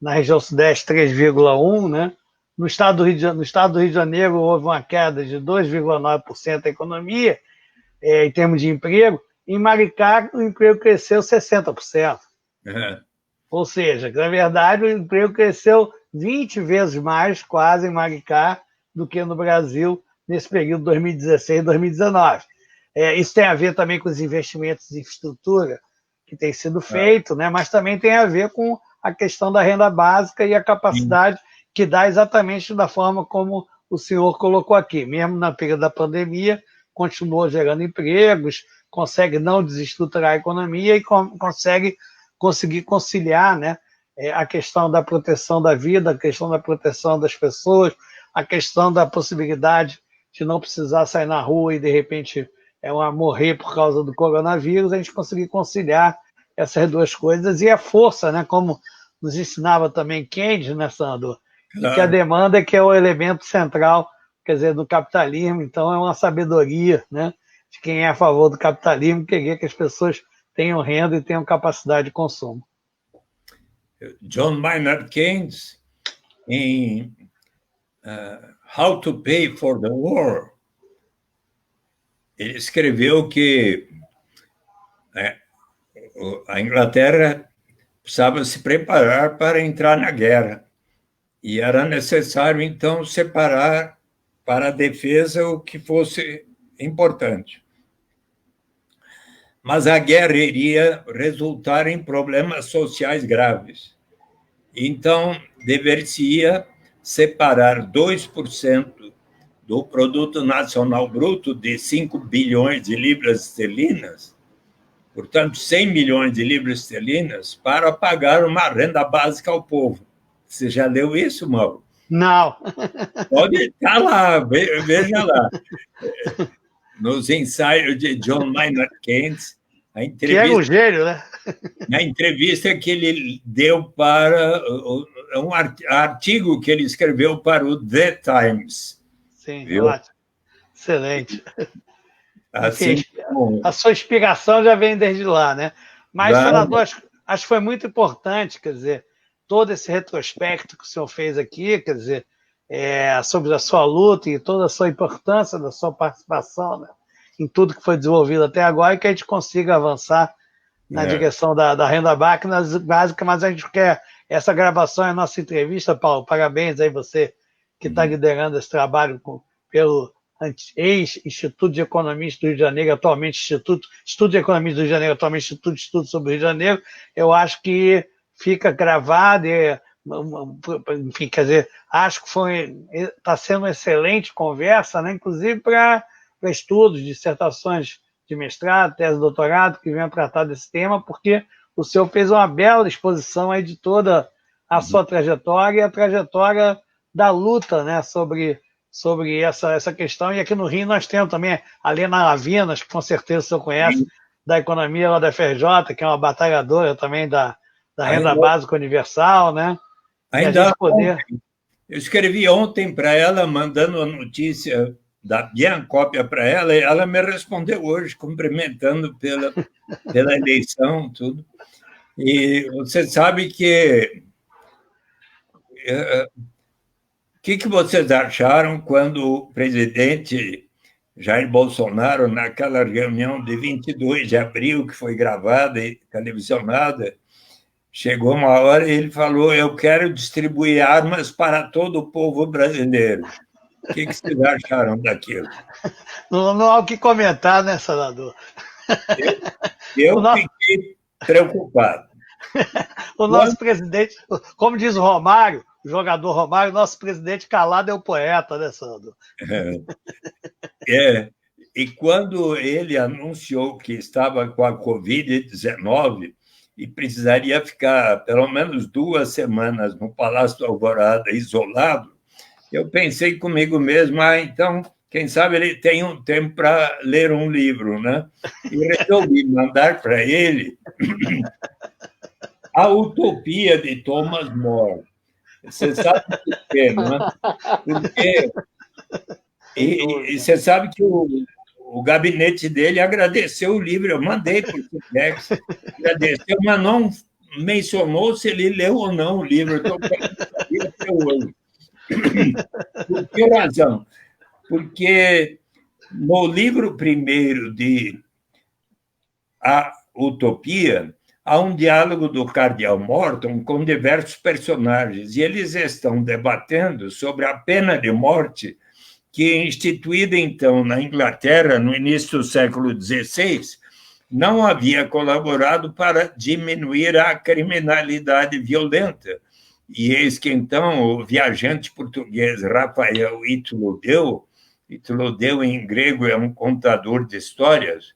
[SPEAKER 3] Na região sudeste, 3,1%, né? No estado do Rio de Janeiro, houve uma queda de 2,9% da economia, em termos de emprego. Em Maricá, o emprego cresceu 60%. Ou seja, na verdade, o emprego cresceu 20 vezes mais, quase, em Maricá, do que no Brasil, nesse período 2016 e 2019. Isso tem a ver também com os investimentos em infraestrutura que têm sido feitos, né? Mas também tem a ver com a questão da renda básica e a capacidade que dá exatamente da forma como o senhor colocou aqui. Mesmo na período da pandemia, continuou gerando empregos, consegue não desestruturar a economia e conseguir conciliar, né, a questão da proteção da vida, a questão da proteção das pessoas, a questão da possibilidade de não precisar sair na rua e, de repente, morrer por causa do coronavírus, a gente conseguir conciliar essas duas coisas. E a força, né, como nos ensinava também Keynes, né, Sandro? Claro. Que a demanda que é o elemento central, quer dizer, do capitalismo. Então, é uma sabedoria, né, de quem é a favor do capitalismo, querer que as pessoas tenham renda e tenham capacidade de consumo.
[SPEAKER 2] John Maynard Keynes, em How to Pay for the War, ele escreveu que a Inglaterra precisava se preparar para entrar na guerra e era necessário, então, separar para a defesa o que fosse importante. Mas a guerra iria resultar em problemas sociais graves. Então, deveria separar 2% do produto nacional bruto de 5 bilhões de libras esterlinas, portanto, 100 milhões de libras esterlinas, para pagar uma renda básica ao povo. Você já leu isso, Mauro?
[SPEAKER 3] Não.
[SPEAKER 2] Pode estar lá, veja lá. Nos ensaios de John Maynard Keynes, a entrevista,
[SPEAKER 3] que é um gênio, né?
[SPEAKER 2] A entrevista que ele deu para um artigo que ele escreveu para o The Times.
[SPEAKER 3] Sim, viu? Ótimo. Excelente.
[SPEAKER 2] Assim,
[SPEAKER 3] enfim, a sua inspiração já vem desde lá, né? Mas, senador, acho que foi muito importante, quer dizer, todo esse retrospecto que o senhor fez aqui, quer dizer, sobre a sua luta e toda a sua importância da sua participação, né, em tudo que foi desenvolvido até agora, e que a gente consiga avançar na direção da renda básica, mas a gente quer... Essa gravação é a nossa entrevista, Paulo. Parabéns aí você que está liderando esse trabalho pelo ex-Instituto de Economia do Rio de Janeiro, atualmente Instituto de Economia do Rio de Janeiro, atualmente Instituto de Estudos sobre o Rio de Janeiro. Eu acho que fica gravado, enfim, quer dizer, acho que está sendo uma excelente conversa, né? Inclusive para estudos, dissertações de mestrado, tese de doutorado, que venham tratar desse tema, porque o senhor fez uma bela exposição aí de toda a sua trajetória e a trajetória da luta, né, sobre essa questão. E aqui no Rio nós temos também a Lena Lavinas, que com certeza o senhor conhece, da economia lá da FRJ, que é uma batalhadora também da renda básica universal, né?
[SPEAKER 2] Ainda eu escrevi ontem para ela, mandando a notícia da minha cópia para ela, e ela me respondeu hoje, cumprimentando pela eleição, tudo. E você sabe que... O que vocês acharam quando o presidente Jair Bolsonaro, naquela reunião de 22 de abril, que foi gravada e televisionada, chegou uma hora e ele falou: eu quero distribuir armas para todo o povo brasileiro. O que vocês acharam daquilo?
[SPEAKER 3] Não há o que comentar, né, senador?
[SPEAKER 2] Eu fiquei preocupado.
[SPEAKER 3] O nosso presidente, como diz o Romário, o jogador Romário, nosso presidente calado é o poeta, né, Sandro?
[SPEAKER 2] E quando ele anunciou que estava com a Covid-19 e precisaria ficar pelo menos 2 semanas no Palácio do Alvorada, isolado, eu pensei comigo mesmo, então, quem sabe ele tem um tempo para ler um livro, né? E resolvi mandar para ele A Utopia, de Thomas More. Você sabe por quê, não é? Porque... E você sabe que o gabinete dele agradeceu o livro, eu mandei para o Fidex, agradeceu, mas não mencionou se ele leu ou não o livro. Eu estou pensando até hoje. Por que razão? Porque no livro primeiro de A Utopia, há um diálogo do cardeal Morton com diversos personagens, e eles estão debatendo sobre a pena de morte que, instituída, então, na Inglaterra, no início do século XVI, não havia colaborado para diminuir a criminalidade violenta. E eis que, então, o viajante português Rafael Itlodeu, em grego, é um contador de histórias,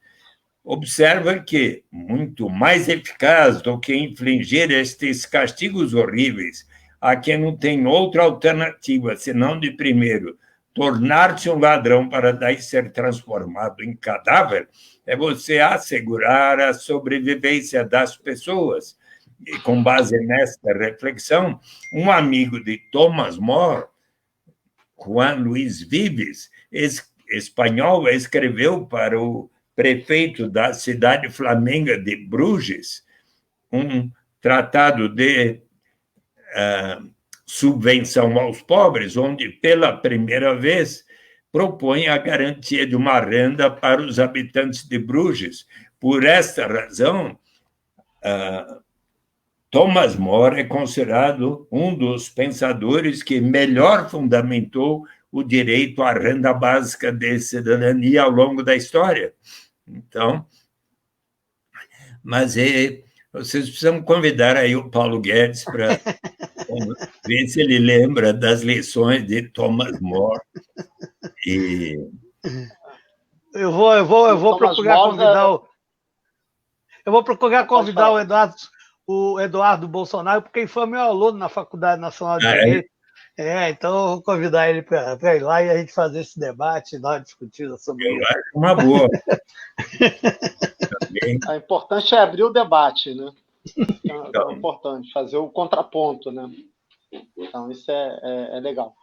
[SPEAKER 2] observa que, muito mais eficaz do que infligir estes castigos horríveis a quem não tem outra alternativa, senão, de primeiro, tornar-se um ladrão para daí ser transformado em cadáver, é você assegurar a sobrevivência das pessoas. E, com base nesta reflexão, um amigo de Thomas More, Juan Luis Vives, espanhol, escreveu para o prefeito da cidade flamenga de Bruges um tratado de subvenção aos pobres, onde, pela primeira vez, propõe a garantia de uma renda para os habitantes de Bruges. Por esta razão, Thomas More é considerado um dos pensadores que melhor fundamentou o direito à renda básica de cidadania ao longo da história. Então, mas vocês precisam convidar aí o Paulo Guedes para ver se ele lembra das lições de Thomas More.
[SPEAKER 3] Eu vou procurar convidar eu vou procurar convidar o Eduardo Bolsonaro, porque ele foi meu aluno na Faculdade Nacional de Direito. Então eu vou convidar ele para ir lá e a gente fazer esse debate, dar uma discutida sobre isso.
[SPEAKER 2] Eu acho uma boa.
[SPEAKER 1] O importante é abrir o debate, né? É importante, fazer o contraponto, né? Então, isso é legal.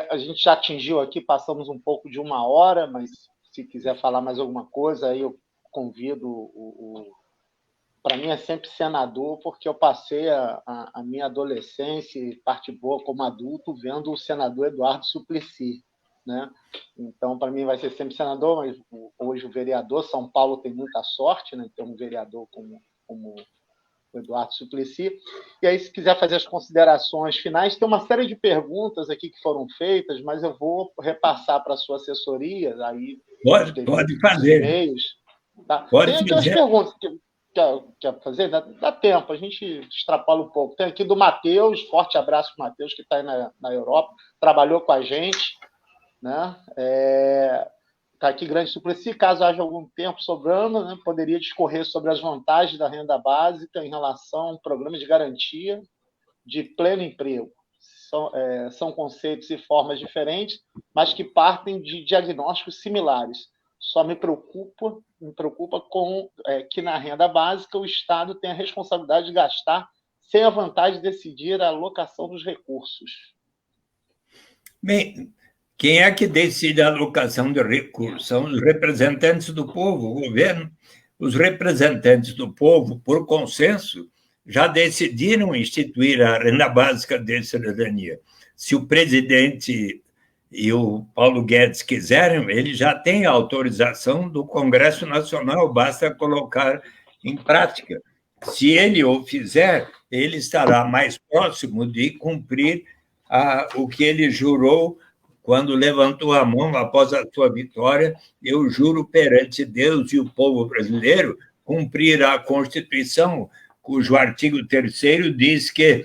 [SPEAKER 1] A gente já atingiu aqui, passamos um pouco de 1 hora, mas se quiser falar mais alguma coisa, aí eu convido para mim é sempre senador, porque eu passei a minha adolescência e parte boa como adulto vendo o senador Eduardo Suplicy. né? Então, para mim, vai ser sempre senador, mas hoje o vereador, São Paulo tem muita sorte, né? Ter um vereador como o Eduardo Suplicy. E aí, se quiser fazer as considerações finais, tem uma série de perguntas aqui que foram feitas, mas eu vou repassar para a sua assessoria. Aí,
[SPEAKER 2] pode fazer.
[SPEAKER 1] E-mails, tá?
[SPEAKER 2] Pode
[SPEAKER 1] tem aquelas perguntas que quer fazer? Dá tempo, a gente extrapola um pouco. Tem aqui do Matheus, forte abraço para o Matheus, que está aí na Europa, trabalhou com a gente, né? Está aqui Grande Suplicy, caso haja algum tempo sobrando, né, poderia discorrer sobre as vantagens da renda básica em relação a um programa de garantia de pleno emprego. São conceitos e formas diferentes, mas que partem de diagnósticos similares. Só me preocupa com que na renda básica o Estado tem a responsabilidade de gastar sem a vantagem de decidir a alocação dos recursos.
[SPEAKER 2] Bem, quem é que decide a alocação de recursos? São os representantes do povo, o governo. Os representantes do povo, por consenso, já decidiram instituir a renda básica de cidadania. Se o presidente e o Paulo Guedes quiserem, ele já tem a autorização do Congresso Nacional, basta colocar em prática. Se ele o fizer, ele estará mais próximo de cumprir o que ele jurou quando levantou a mão após a sua vitória. Eu juro perante Deus e o povo brasileiro cumprir a Constituição, cujo artigo 3º diz que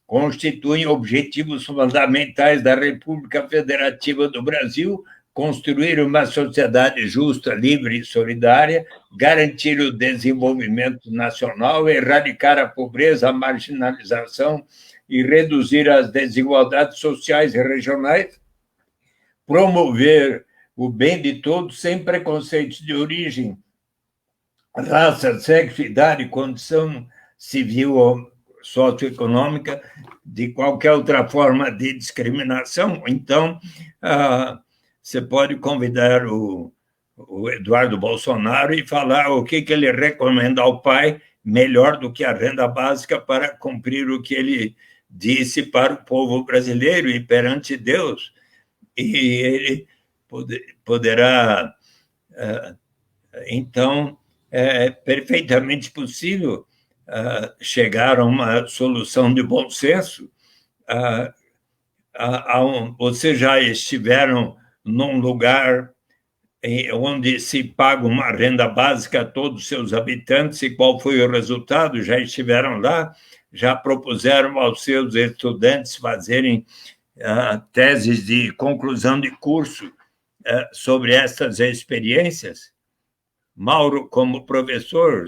[SPEAKER 2] constituem objetivos fundamentais da República Federativa do Brasil, construir uma sociedade justa, livre e solidária, garantir o desenvolvimento nacional, erradicar a pobreza, a marginalização e reduzir as desigualdades sociais e regionais, promover o bem de todos sem preconceitos de origem, raça, sexo, idade, condição civil ou socioeconômica, de qualquer outra forma de discriminação. Então, você pode convidar o Eduardo Bolsonaro e falar o que ele recomenda ao pai melhor do que a renda básica para cumprir o que ele disse para o povo brasileiro e perante Deus. E ele poderá, então, é perfeitamente possível chegar a uma solução de bom senso. Vocês já estiveram num lugar onde se paga uma renda básica a todos os seus habitantes, e qual foi o resultado? Já estiveram lá? Já propuseram aos seus estudantes fazerem teses de conclusão de curso sobre essas experiências? Mauro, como professor,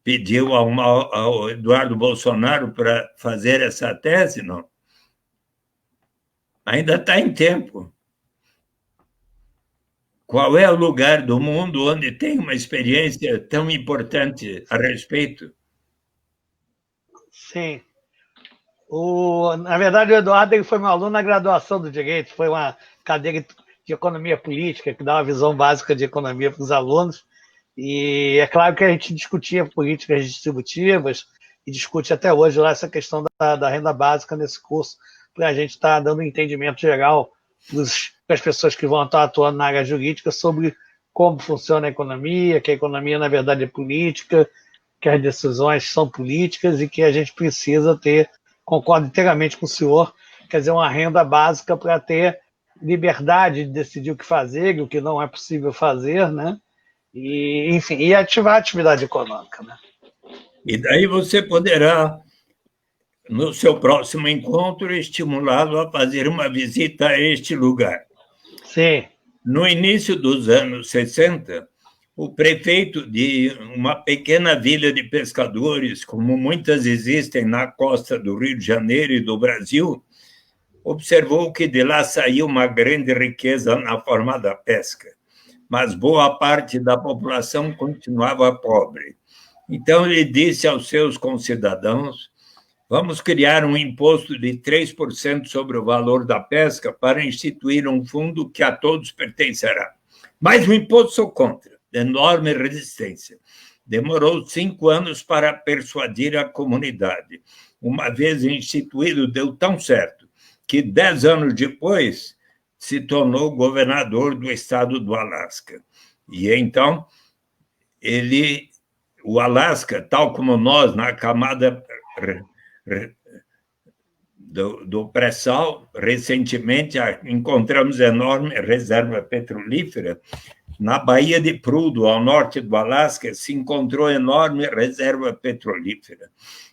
[SPEAKER 2] pediu ao Eduardo Bolsonaro para fazer essa tese, não? Ainda está em tempo. Qual é o lugar do mundo onde tem uma experiência tão importante a respeito?
[SPEAKER 3] Sim. Na verdade, o Eduardo ele foi meu aluno na graduação do Direito, foi uma cadeira de economia política, que dá uma visão básica de economia para os alunos, e é claro que a gente discutia políticas distributivas, e discute até hoje lá essa questão da renda básica nesse curso, para a gente estar dando um entendimento geral para as pessoas que vão estar atuando na área jurídica sobre como funciona a economia, que a economia, na verdade, é política, que as decisões são políticas e que a gente precisa ter, concordo inteiramente com o senhor, quer dizer, uma renda básica para ter liberdade de decidir o que fazer e o que não é possível fazer, né? E, enfim, e ativar a atividade econômica, né?
[SPEAKER 2] E daí você poderá, no seu próximo encontro, estimulá-lo a fazer uma visita a este lugar.
[SPEAKER 3] Sim.
[SPEAKER 2] No início dos anos 60, o prefeito de uma pequena vila de pescadores, como muitas existem na costa do Rio de Janeiro e do Brasil, observou que de lá saía uma grande riqueza na forma da pesca, mas boa parte da população continuava pobre. Então ele disse aos seus concidadãos: vamos criar um imposto de 3% sobre o valor da pesca para instituir um fundo que a todos pertencerá. Mas o imposto sou contra, de enorme resistência. Demorou 5 anos para persuadir a comunidade. Uma vez instituído, deu tão certo que 10 anos depois, se tornou governador do estado do Alasca. E então, o Alasca, tal como nós, na camada do pré-sal, recentemente encontramos enorme reserva petrolífera. Na Baía de Prudhoe, ao norte do Alasca, se encontrou enorme reserva petrolífera.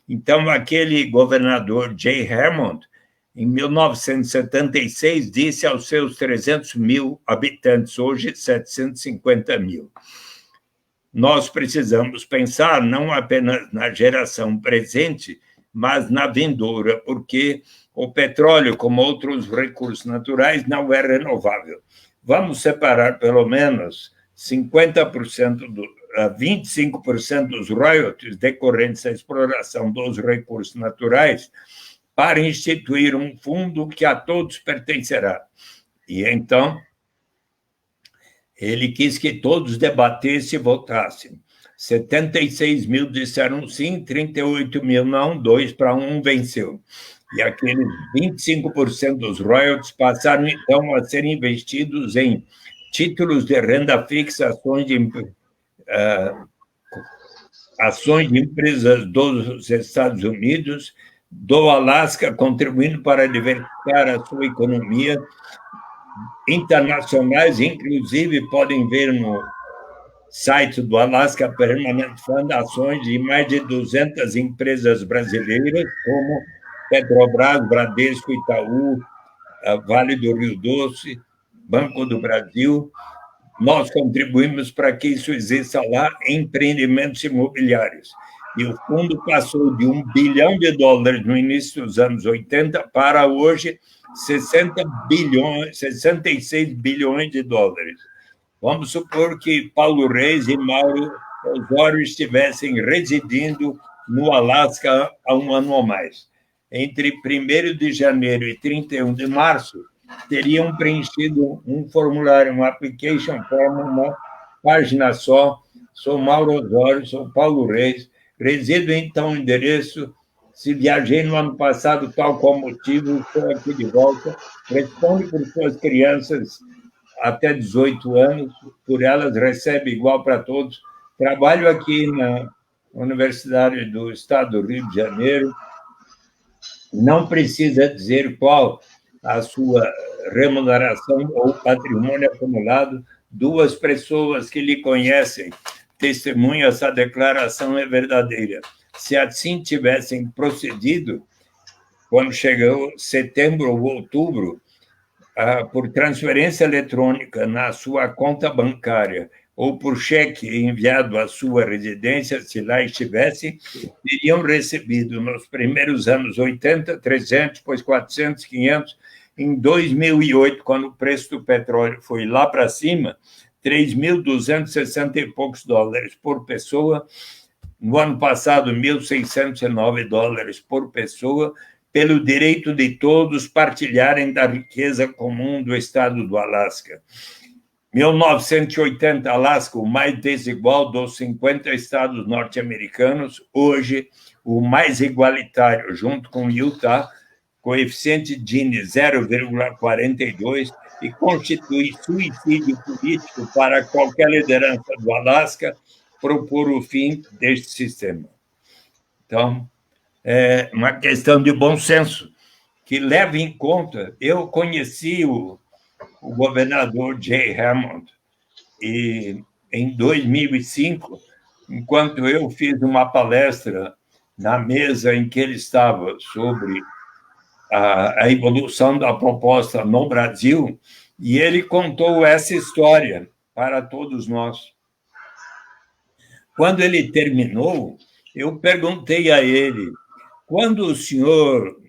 [SPEAKER 2] Então, aquele governador Jay Hammond, em 1976, disse aos seus 300 mil habitantes, hoje 750 mil, nós precisamos pensar não apenas na geração presente, mas na vindoura, porque o petróleo, como outros recursos naturais, não é renovável. Vamos separar pelo menos 25% dos royalties decorrentes da exploração dos recursos naturais para instituir um fundo que a todos pertencerá. E então, ele quis que todos debatessem e votassem. 76 mil disseram sim, 38 mil não, 2-1 venceu. E aqueles 25% dos royalties passaram, então, a ser investidos em títulos de renda fixa, ações de empresas dos Estados Unidos, do Alasca, contribuindo para diversificar a sua economia. Internacionais, inclusive, podem ver no site do Alaska Permanent Fund ações de mais de 200 empresas brasileiras, como Petrobras, Bradesco, Itaú, Vale do Rio Doce, Banco do Brasil. Nós contribuímos para que isso exista lá em empreendimentos imobiliários. E o fundo passou de $1 bilhão no início dos anos 80 para hoje 66 bilhões de dólares. Vamos supor que Paulo Reis e Mauro Osório estivessem residindo no Alasca há um ano ou mais. Entre 1º de janeiro e 31 de março, teriam preenchido um formulário, uma application form, uma página só. Sou Mauro Osório, sou Paulo Reis, resido em tal endereço. Se viajei no ano passado, tal qual motivo, estou aqui de volta. Responde por suas crianças até 18 anos, por elas recebe igual para todos. Trabalho aqui na Universidade do Estado do Rio de Janeiro. Não precisa dizer qual a sua remuneração ou patrimônio acumulado. 2 pessoas que lhe conhecem testemunham essa declaração é verdadeira. Se assim tivessem procedido, quando chegou setembro ou outubro, por transferência eletrônica na sua conta bancária ou por cheque enviado à sua residência, se lá estivesse, teriam recebido nos primeiros anos 80, 300, depois 400, 500. Em 2008, quando o preço do petróleo foi lá para cima, 3.260 e poucos dólares por pessoa. No ano passado, 1.609 dólares por pessoa, pelo direito de todos partilharem da riqueza comum do estado do Alasca. 1980, Alasca, o mais desigual dos 50 estados norte-americanos, hoje o mais igualitário, junto com Utah, coeficiente Gini 0,42, e constitui suicídio político para qualquer liderança do Alasca propor o fim deste sistema. Então, é uma questão de bom senso, que leva em conta... Eu conheci o governador Jay Hammond, e em 2005, enquanto eu fiz uma palestra na mesa em que ele estava sobre a evolução da proposta no Brasil, e ele contou essa história para todos nós. Quando ele terminou, eu perguntei a ele, quando o senhor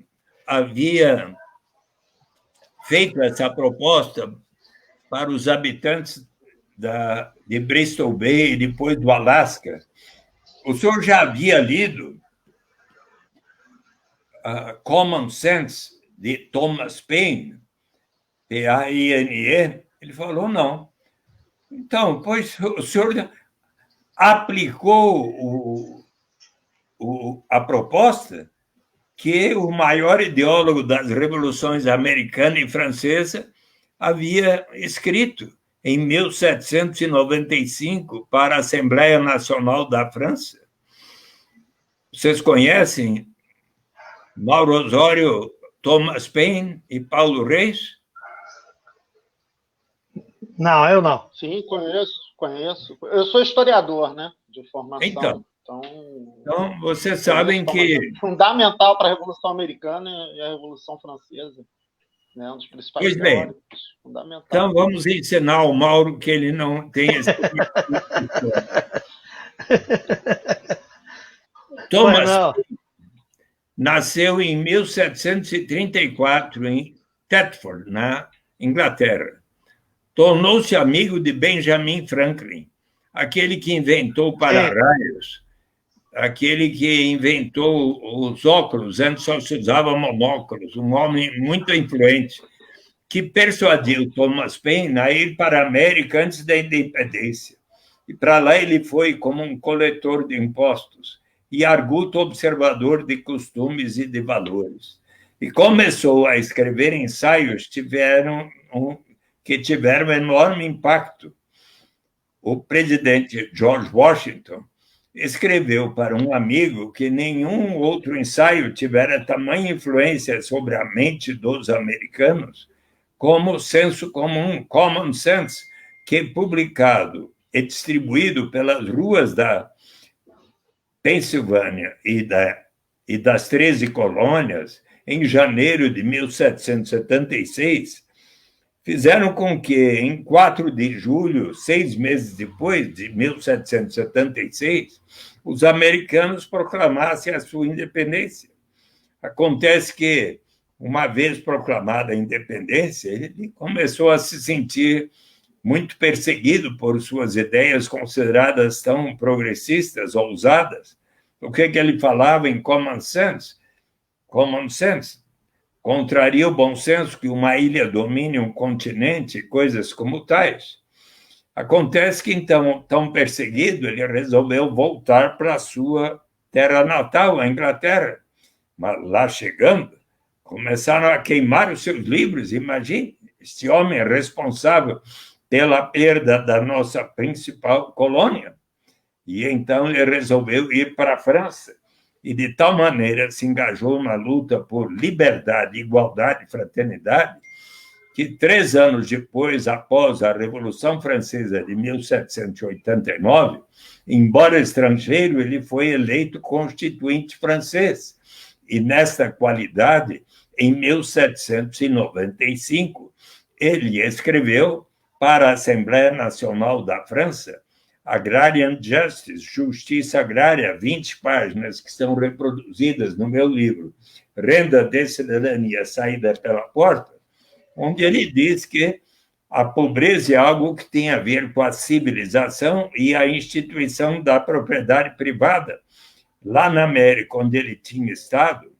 [SPEAKER 2] havia feito essa proposta para os habitantes de Bristol Bay e depois do Alasca, o senhor já havia lido Common Sense, de Thomas Paine, Paine? Ele falou, não. Então, pois o senhor aplicou a proposta que o maior ideólogo das revoluções americana e francesa havia escrito em 1795 para a Assembleia Nacional da França. Vocês conhecem Mauro Osório, Thomas Paine e Paulo Reis?
[SPEAKER 3] Não, eu não.
[SPEAKER 1] Sim, conheço. Eu sou historiador, né, de formação.
[SPEAKER 2] Então vocês sabem que...
[SPEAKER 1] Fundamental para a Revolução Americana e a Revolução Francesa. Né, um dos principais teóricos. Fundamental.
[SPEAKER 2] Então vamos ensinar ao Mauro que ele não tem esse... Thomas nasceu em 1734 em Thetford, na Inglaterra. Tornou-se amigo de Benjamin Franklin, aquele que inventou o para-raios, aquele que inventou os óculos, antes só se usava monóculos, um homem muito influente, que persuadiu Thomas Paine a ir para a América antes da independência. E para lá ele foi como um coletor de impostos e arguto observador de costumes e de valores. E começou a escrever ensaios que tiveram enorme impacto. O presidente George Washington escreveu para um amigo que nenhum outro ensaio tivera tamanha influência sobre a mente dos americanos como Senso Comum, Common Sense, que publicado e distribuído pelas ruas da Pensilvânia e das 13 colônias em janeiro de 1776, fizeram com que, em 4 de julho, 6 meses depois de 1776, os americanos proclamassem a sua independência. Acontece que, uma vez proclamada a independência, ele começou a se sentir muito perseguido por suas ideias consideradas tão progressistas, ousadas. O que ele falava em common sense? Common sense contraria o bom senso que uma ilha domine um continente, coisas como tais. Acontece que, então, tão perseguido, ele resolveu voltar para a sua terra natal, a Inglaterra. Mas lá chegando, começaram a queimar os seus livros. Imagine, este homem é responsável pela perda da nossa principal colônia. E então ele resolveu ir para a França. E de tal maneira se engajou na luta por liberdade, igualdade e fraternidade, que 3 anos depois, após a Revolução Francesa de 1789, embora estrangeiro, ele foi eleito constituinte francês. E nesta qualidade, em 1795, ele escreveu para a Assembleia Nacional da França Agrarian Justice, Justiça Agrária, 20 páginas que estão reproduzidas no meu livro, Renda de Cidadania, Saída pela Porta, onde ele diz que a pobreza é algo que tem a ver com a civilização e a instituição da propriedade privada. Lá na América, onde ele tinha estado,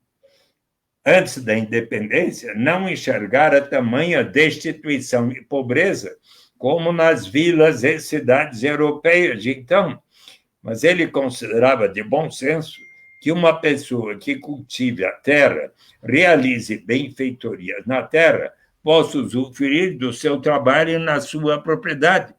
[SPEAKER 2] antes da independência, não enxergara tamanha destituição e pobreza como nas vilas e cidades europeias de então. Mas ele considerava de bom senso que uma pessoa que cultive a terra, realize benfeitorias na terra, possa usufruir do seu trabalho na sua propriedade.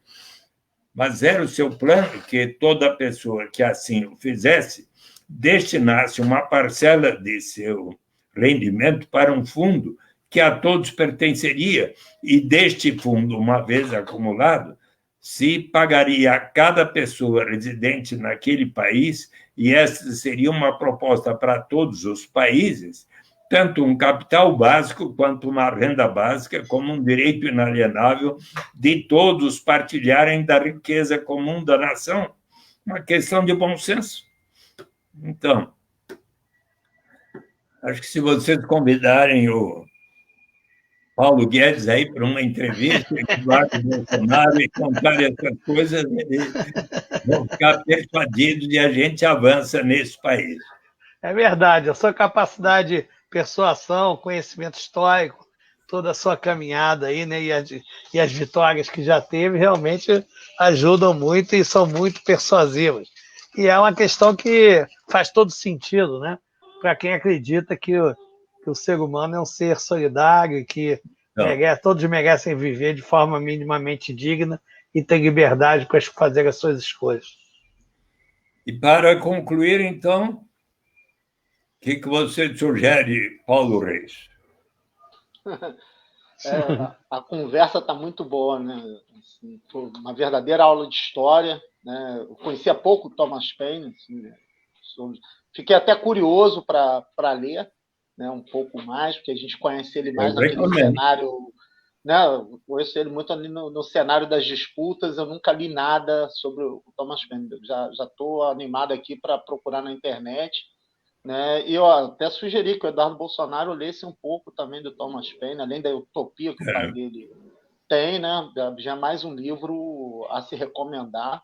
[SPEAKER 2] Mas era o seu plano que toda pessoa que assim o fizesse destinasse uma parcela de seu rendimento para um fundo que a todos pertenceria, e deste fundo, uma vez acumulado, se pagaria a cada pessoa residente naquele país, e essa seria uma proposta para todos os países, tanto um capital básico quanto uma renda básica, como um direito inalienável de todos partilharem da riqueza comum da nação. Uma questão de bom senso. Então, acho que se vocês convidarem o Paulo Guedes aí para uma entrevista, Eduardo Bolsonaro, e contar essas coisas, eles vão ficar persuadidos e a gente avança nesse país.
[SPEAKER 3] É verdade, a sua capacidade de persuasão, conhecimento histórico, toda a sua caminhada aí, né, e as vitórias que já teve, realmente ajudam muito e são muito persuasivas. E é uma questão que faz todo sentido, né, para quem acredita que o ser humano é um ser solidário, que todos merecem viver de forma minimamente digna e ter liberdade para fazer as suas escolhas.
[SPEAKER 2] E para concluir, então, o que você sugere, Paulo Reis?
[SPEAKER 1] A conversa está muito boa, né? Assim, foi uma verdadeira aula de história, né? Eu conhecia pouco o Thomas Paine, assim, né? Fiquei até curioso para ler, né, um pouco mais, porque a gente conhece ele mais naquele cenário, né? Eu conheço ele muito ali no cenário das disputas. Eu nunca li nada sobre o Thomas Paine. Já estou animado aqui para procurar na internet, né? E eu até sugeri que o Eduardo Bolsonaro lesse um pouco também do Thomas Paine, além da utopia que o pai dele tem, né? Já mais um livro a se recomendar,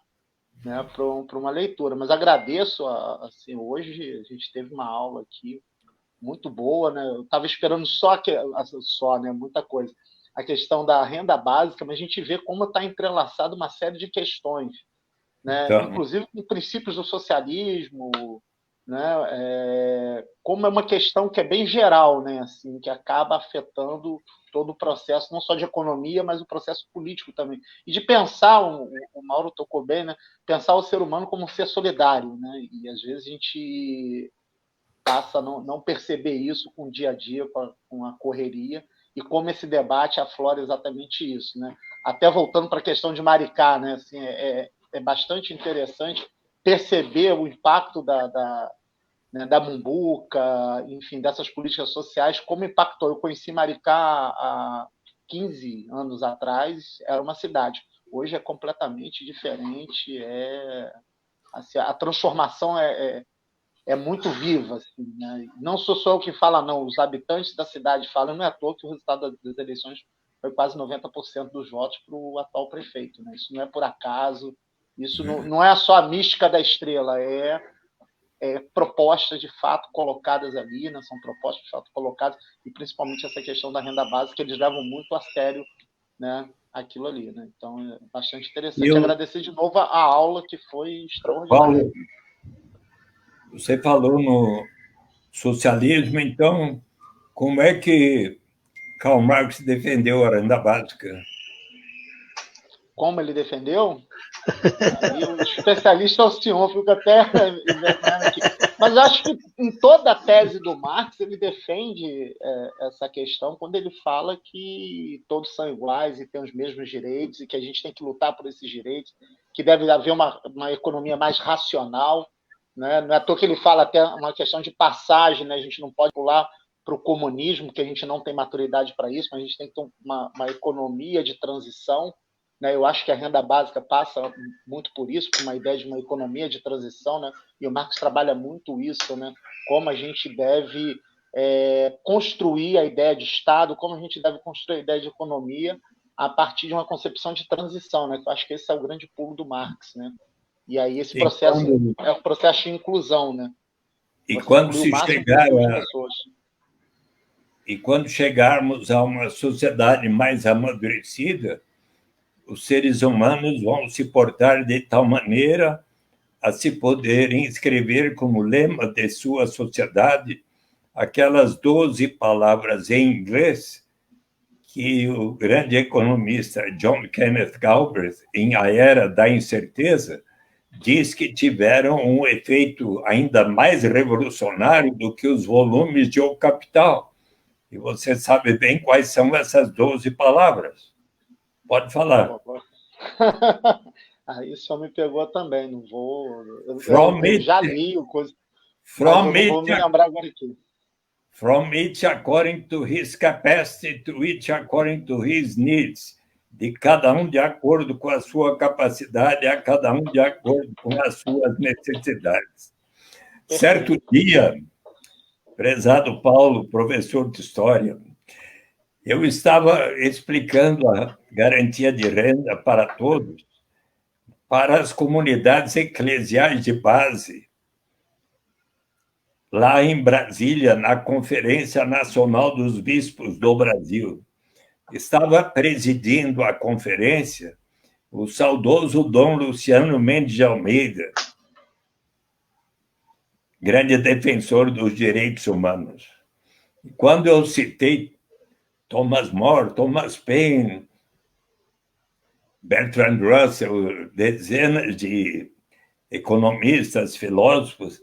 [SPEAKER 1] né, para uma leitura. Mas agradeço, assim, hoje a gente teve uma aula aqui muito boa, né? Eu estava esperando só, né, muita coisa. A questão da renda básica, mas a gente vê como está entrelaçado uma série de questões, né? Então, inclusive com princípios do socialismo, né? Como é uma questão que é bem geral, né? Assim, que acaba afetando todo o processo, não só de economia, mas o processo político também. E de pensar, o Mauro tocou bem, né? Pensar o ser humano como um ser solidário, né? E às vezes a gente passa a não perceber isso com o dia a dia, com a correria, e como esse debate aflora exatamente isso, né? Até voltando para a questão de Maricá, né? Assim, é bastante interessante perceber o impacto da Mumbuca, enfim, dessas políticas sociais, como impactou. Eu conheci Maricá há 15 anos atrás, era uma cidade. Hoje é completamente diferente, assim, a transformação é muito viva. Assim, né? Não sou só eu que fala, não, os habitantes da cidade falam. Não é à toa que o resultado das eleições foi quase 90% dos votos para o atual prefeito. Né? Isso não é por acaso, isso não é só a mística da estrela, propostas de fato colocadas ali, né? São propostas de fato colocadas, e principalmente essa questão da renda básica, eles levam muito a sério, né, aquilo ali. Né? Então, é bastante interessante. Agradecer de novo a aula, que foi extraordinária.
[SPEAKER 2] Paulo, você falou no socialismo, então, como é que Karl Marx defendeu a renda básica?
[SPEAKER 1] Como ele defendeu? Aí o especialista é o senhor, fica até aqui. Mas acho que em toda a tese do Marx ele defende essa questão quando ele fala que todos são iguais e têm os mesmos direitos e que a gente tem que lutar por esses direitos, que deve haver uma economia mais racional, né? Não é à toa que ele fala até uma questão de passagem, né? A gente não pode pular para o comunismo, que a gente não tem maturidade para isso, mas a gente tem que ter uma economia de transição. Eu acho que a renda básica passa muito por isso, por uma ideia de uma economia de transição, né? E o Marx trabalha muito isso, né? Como a gente deve construir a ideia de Estado, como a gente deve construir a ideia de economia a partir de uma concepção de transição, né? Eu acho que esse é o grande pulo do Marx, né? E aí esse processo é o processo de inclusão, né?
[SPEAKER 2] E quando chegarmos a uma sociedade mais amadurecida, os seres humanos vão se portar de tal maneira a se poderem escrever como lema de sua sociedade aquelas 12 palavras em inglês que o grande economista John Kenneth Galbraith, em A Era da Incerteza, diz que tiveram um efeito ainda mais revolucionário do que os volumes de O Capital. E você sabe bem quais são essas 12 palavras. Pode falar.
[SPEAKER 1] Aí só me pegou também, não vou... Eu já li o coisa, mas eu não vou me lembrar agora aqui.
[SPEAKER 2] From each according to his capacity, to each according to his needs. De cada um de acordo com a sua capacidade, a cada um de acordo com as suas necessidades. Certo dia, prezado Paulo, professor de História, eu estava explicando a garantia de renda para todos, para as comunidades eclesiais de base, lá em Brasília, na Conferência Nacional dos Bispos do Brasil. Estava presidindo a conferência o saudoso Dom Luciano Mendes de Almeida, grande defensor dos direitos humanos. Quando eu citei Thomas More, Thomas Paine, Bertrand Russell, dezenas de economistas, filósofos.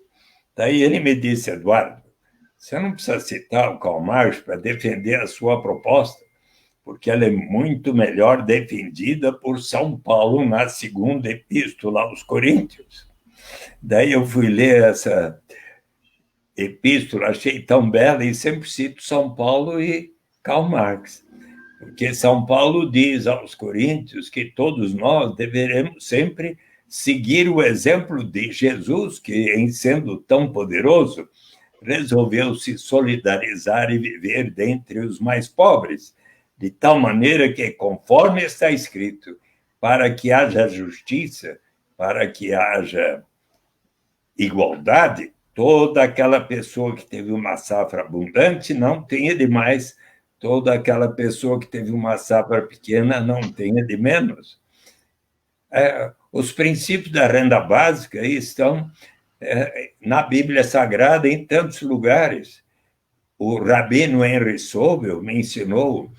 [SPEAKER 2] Daí ele me disse, Eduardo, você não precisa citar o Karl Marx para defender a sua proposta, porque ela é muito melhor defendida por São Paulo na segunda epístola aos Coríntios. Daí eu fui ler essa epístola, achei tão bela, e sempre cito São Paulo e Karl Marx, porque São Paulo diz aos Coríntios que todos nós deveremos sempre seguir o exemplo de Jesus, que, em sendo tão poderoso, resolveu se solidarizar e viver dentre os mais pobres, de tal maneira que, conforme está escrito, para que haja justiça, para que haja igualdade, toda aquela pessoa que teve uma safra abundante não tenha de mais, toda aquela pessoa que teve uma safra pequena não tenha de menos. Os princípios da renda básica estão na Bíblia Sagrada em tantos lugares. O rabino Henry Sobel me ensinou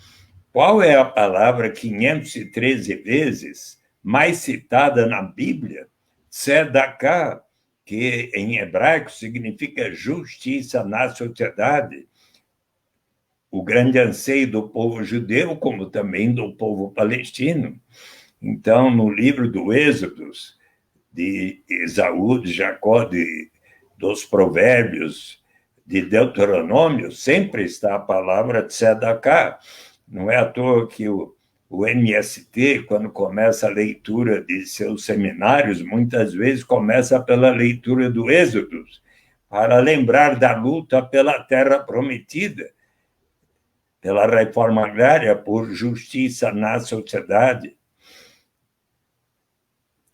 [SPEAKER 2] qual é a palavra 513 vezes mais citada na Bíblia, tzedakah, que em hebraico significa justiça na sociedade. O grande anseio do povo judeu, como também do povo palestino. Então, no livro do Êxodo, de Esaú, de Jacó, dos Provérbios, de Deuteronômio, sempre está a palavra tzedakah. Não é à toa que o MST, quando começa a leitura de seus seminários, muitas vezes começa pela leitura do Êxodo, para lembrar da luta pela terra prometida, pela reforma agrária, por justiça na sociedade.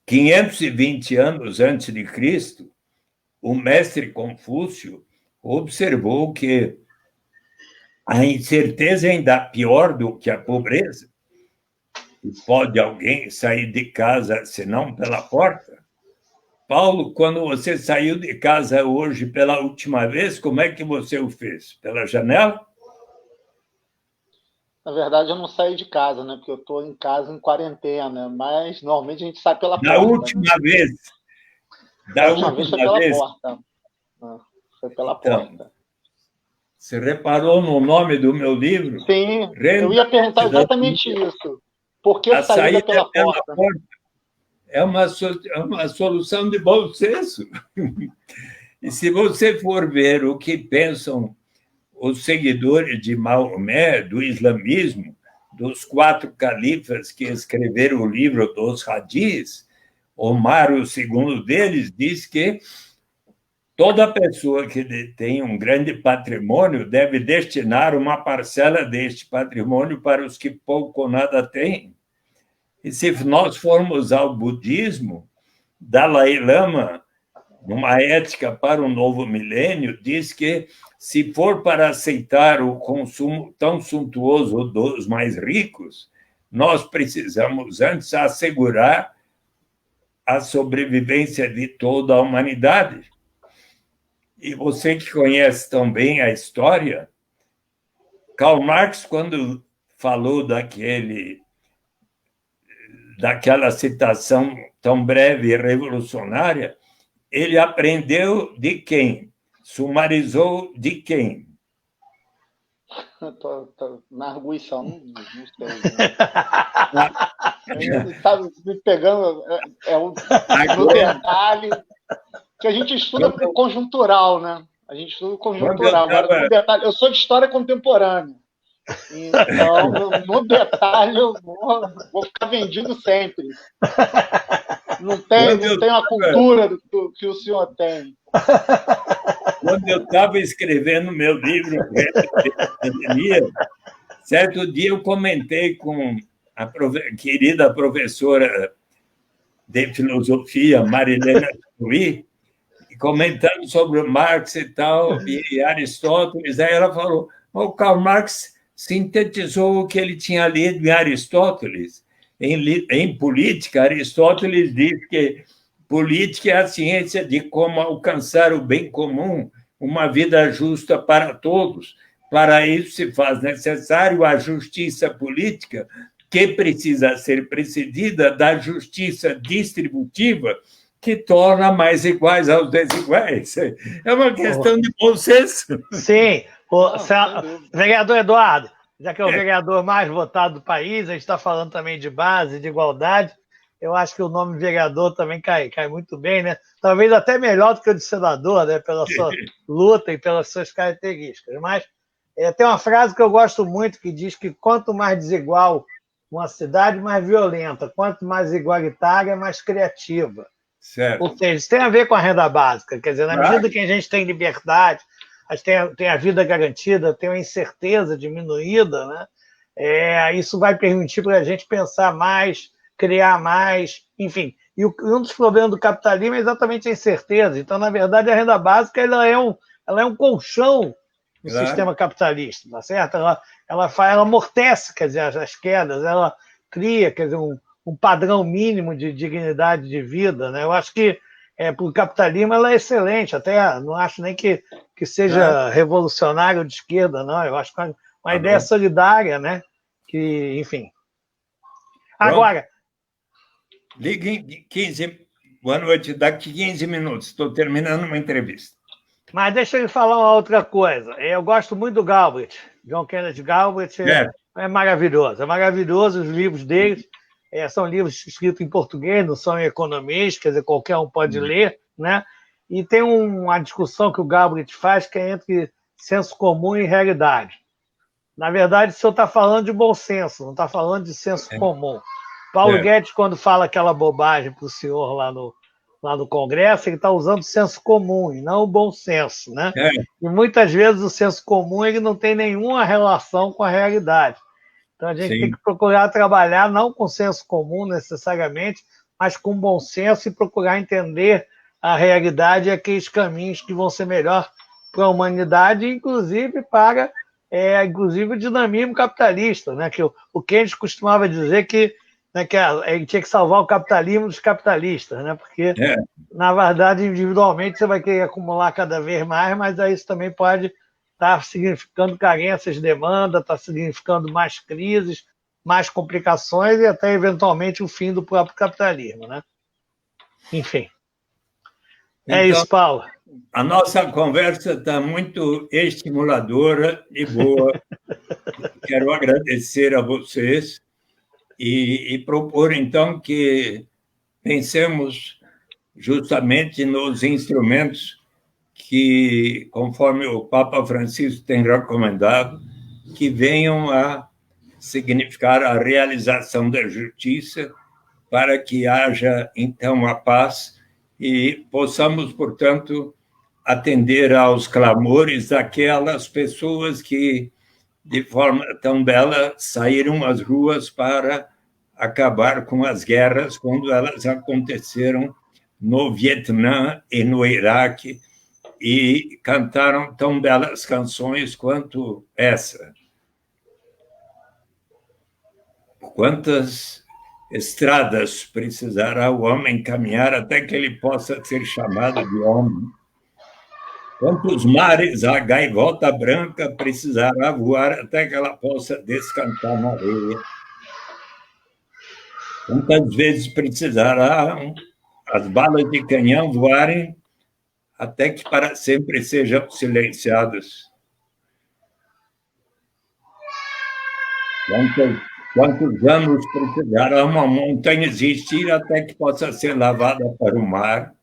[SPEAKER 2] 520 anos antes de Cristo, o mestre Confúcio observou que a incerteza é ainda pior do que a pobreza. E pode alguém sair de casa senão pela porta? Paulo, quando você saiu de casa hoje pela última vez, como é que você o fez? Pela janela?
[SPEAKER 1] Na verdade, eu não saí de casa, né? Porque eu estou em casa em quarentena, mas normalmente a gente sai pela porta.
[SPEAKER 2] Da última vez.
[SPEAKER 1] Da última vez foi pela porta. Foi pela porta.
[SPEAKER 2] Você reparou no nome do meu livro?
[SPEAKER 1] Sim, eu ia perguntar exatamente isso. Por que saída pela porta?
[SPEAKER 2] É uma solução de bom senso. E se você for ver o que pensam os seguidores de Maomé, do islamismo, dos 4 califas que escreveram o livro dos hadis, Omar, o segundo deles, diz que toda pessoa que tem um grande patrimônio deve destinar uma parcela deste patrimônio para os que pouco ou nada têm. E se nós formos ao budismo, Dalai Lama, numa ética para o novo milênio, diz que se for para aceitar o consumo tão suntuoso dos mais ricos, nós precisamos antes assegurar a sobrevivência de toda a humanidade. E você que conhece tão bem a história, Karl Marx, quando falou daquela citação tão breve e revolucionária, ele aprendeu de quem? Sumarizou de quem?
[SPEAKER 1] Tô na arguição, não sei. Está me pegando no detalhe, que a gente estuda conjuntural, né? A gente estuda conjuntural. Agora, no detalhe, eu sou de história contemporânea. Então, no detalhe, eu vou ficar vendido sempre. Não tem a cultura que o senhor tem.
[SPEAKER 2] Quando eu estava escrevendo meu livro, pandemia, certo dia eu comentei com a querida professora de filosofia, Marilena Chuí, comentando sobre Marx e tal, e Aristóteles. Aí ela falou: o Karl Marx sintetizou o que ele tinha lido em Aristóteles. Em política, Aristóteles diz que política é a ciência de como alcançar o bem comum, uma vida justa para todos. Para isso se faz necessário a justiça política, que precisa ser precedida da justiça distributiva, que torna mais iguais aos desiguais. É uma questão de bom senso.
[SPEAKER 3] Sim. Vereador Eduardo, já que é o vereador mais votado do país, a gente está falando também de base, de igualdade, eu acho que o nome vereador também cai muito bem, né? Talvez até melhor do que o de senador, né? Pela sua luta e pelas suas características. Mas tem uma frase que eu gosto muito que diz que quanto mais desigual uma cidade, mais violenta. Quanto mais igualitária, mais criativa.
[SPEAKER 2] Certo.
[SPEAKER 3] Ou seja, isso tem a ver com a renda básica. Quer dizer, na medida que a gente tem liberdade, a gente tem a vida garantida, tem a incerteza diminuída, né? Isso vai permitir para a gente pensar mais, criar mais, enfim. E um dos problemas do capitalismo é exatamente a incerteza. Então, na verdade, a renda básica ela é um colchão no sistema capitalista, tá certo? Ela amortece, quer dizer, as quedas, ela cria, quer dizer, um padrão mínimo de dignidade de vida, né? Eu acho que para o capitalismo ela é excelente, até não acho nem que seja revolucionário de esquerda, não. Eu acho que é uma ideia solidária, né? Que, enfim. Agora.
[SPEAKER 2] Ligue 15. Boa noite, daqui 15 minutos. Estou terminando uma entrevista.
[SPEAKER 3] Mas deixa eu falar uma outra coisa. Eu gosto muito do Galbraith. John Kenneth Galbraith é maravilhoso. É maravilhoso os livros dele. São livros escritos em português, não são em economês, quer dizer, qualquer um pode ler, né? E tem uma discussão que o Galbraith faz que é entre senso comum e realidade. Na verdade, o senhor está falando de bom senso, não está falando de senso comum. Paulo Guedes, quando fala aquela bobagem para o senhor lá no Congresso, ele está usando o senso comum e não o bom senso, né? E muitas vezes o senso comum ele não tem nenhuma relação com a realidade. Então a gente tem que procurar trabalhar não com senso comum necessariamente, mas com bom senso e procurar entender a realidade e aqueles caminhos que vão ser melhor para a humanidade, inclusive para inclusive o dinamismo capitalista, né? Que o Keynes costumava dizer que ele tinha que salvar o capitalismo dos capitalistas, né? Porque, na verdade, individualmente você vai querer acumular cada vez mais, mas aí isso também pode estar significando carências de demanda, está significando mais crises, mais complicações e até, eventualmente, o fim do próprio capitalismo, né? Enfim. Então, isso, Paulo.
[SPEAKER 2] A nossa conversa está muito estimuladora e boa. Quero agradecer a vocês e propor, então, que pensemos justamente nos instrumentos que, conforme o Papa Francisco tem recomendado, que venham a significar a realização da justiça para que haja, então, a paz e possamos, portanto, atender aos clamores daquelas pessoas que, de forma tão bela, saíram às ruas para acabar com as guerras quando elas aconteceram no Vietnã e no Iraque e cantaram tão belas canções quanto essa. Quantas estradas precisará o homem caminhar até que ele possa ser chamado de homem? Quantos mares a gaivota branca precisará voar até que ela possa descansar na areia? Quantas vezes precisará as balas de canhão voarem até que para sempre sejam silenciadas? Quantos anos precisará uma montanha existir até que possa ser lavada para o mar?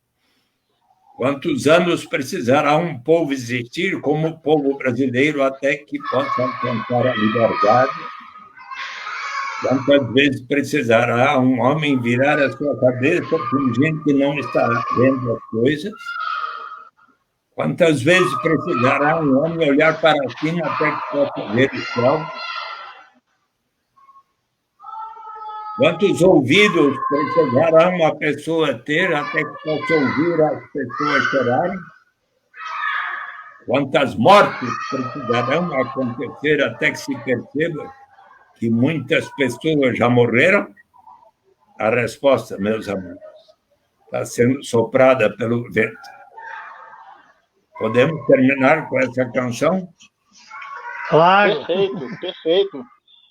[SPEAKER 2] Quantos anos precisará um povo existir como o povo brasileiro até que possa alcançar a liberdade? Quantas vezes precisará um homem virar a sua cabeça fingindo que não está vendo as coisas? Quantas vezes precisará um homem olhar para cima até que possa ver o céu? Quantos ouvidos precisará uma pessoa ter até que possa ouvir as pessoas chorarem? Quantas mortes precisarão acontecer até que se perceba que muitas pessoas já morreram? A resposta, meus amigos, está sendo soprada pelo vento. Podemos terminar com essa canção?
[SPEAKER 3] Claro.
[SPEAKER 1] Perfeito, perfeito.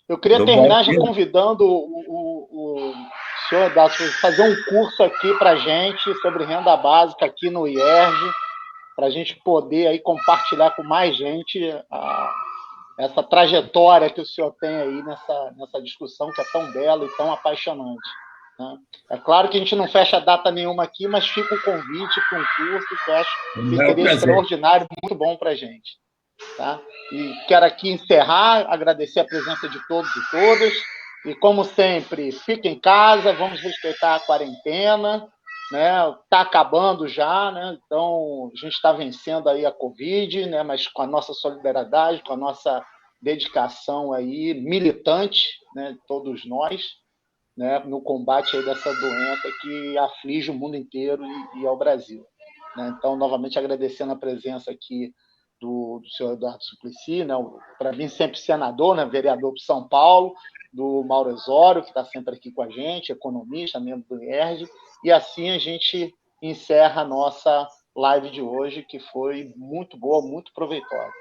[SPEAKER 1] Eu queria terminar já convidando o senhor Edácio para fazer um curso aqui para a gente sobre renda básica aqui no IERJ, para a gente poder aí compartilhar com mais gente essa trajetória que o senhor tem aí nessa discussão que é tão bela e tão apaixonante. Né? É claro que a gente não fecha data nenhuma aqui, mas fica o convite para um curso que eu acho que seria extraordinário, muito bom para a gente. Tá? E quero aqui encerrar, agradecer a presença de todos e todas, e como sempre, fiquem em casa, vamos respeitar a quarentena, né? Está acabando já, né? Então a gente está vencendo aí a Covid, né? Mas com a nossa solidariedade, com a nossa dedicação aí militante, né? Todos nós, né? No combate aí dessa doença que aflige o mundo inteiro e ao Brasil, né? Então, novamente agradecendo a presença aqui do senhor Eduardo Suplicy, né? Para mim sempre senador, né? Vereador para São Paulo, do Mauro Osório, que está sempre aqui com a gente, economista, membro do IERJ, e assim a gente encerra a nossa live de hoje, que foi muito boa, muito proveitosa.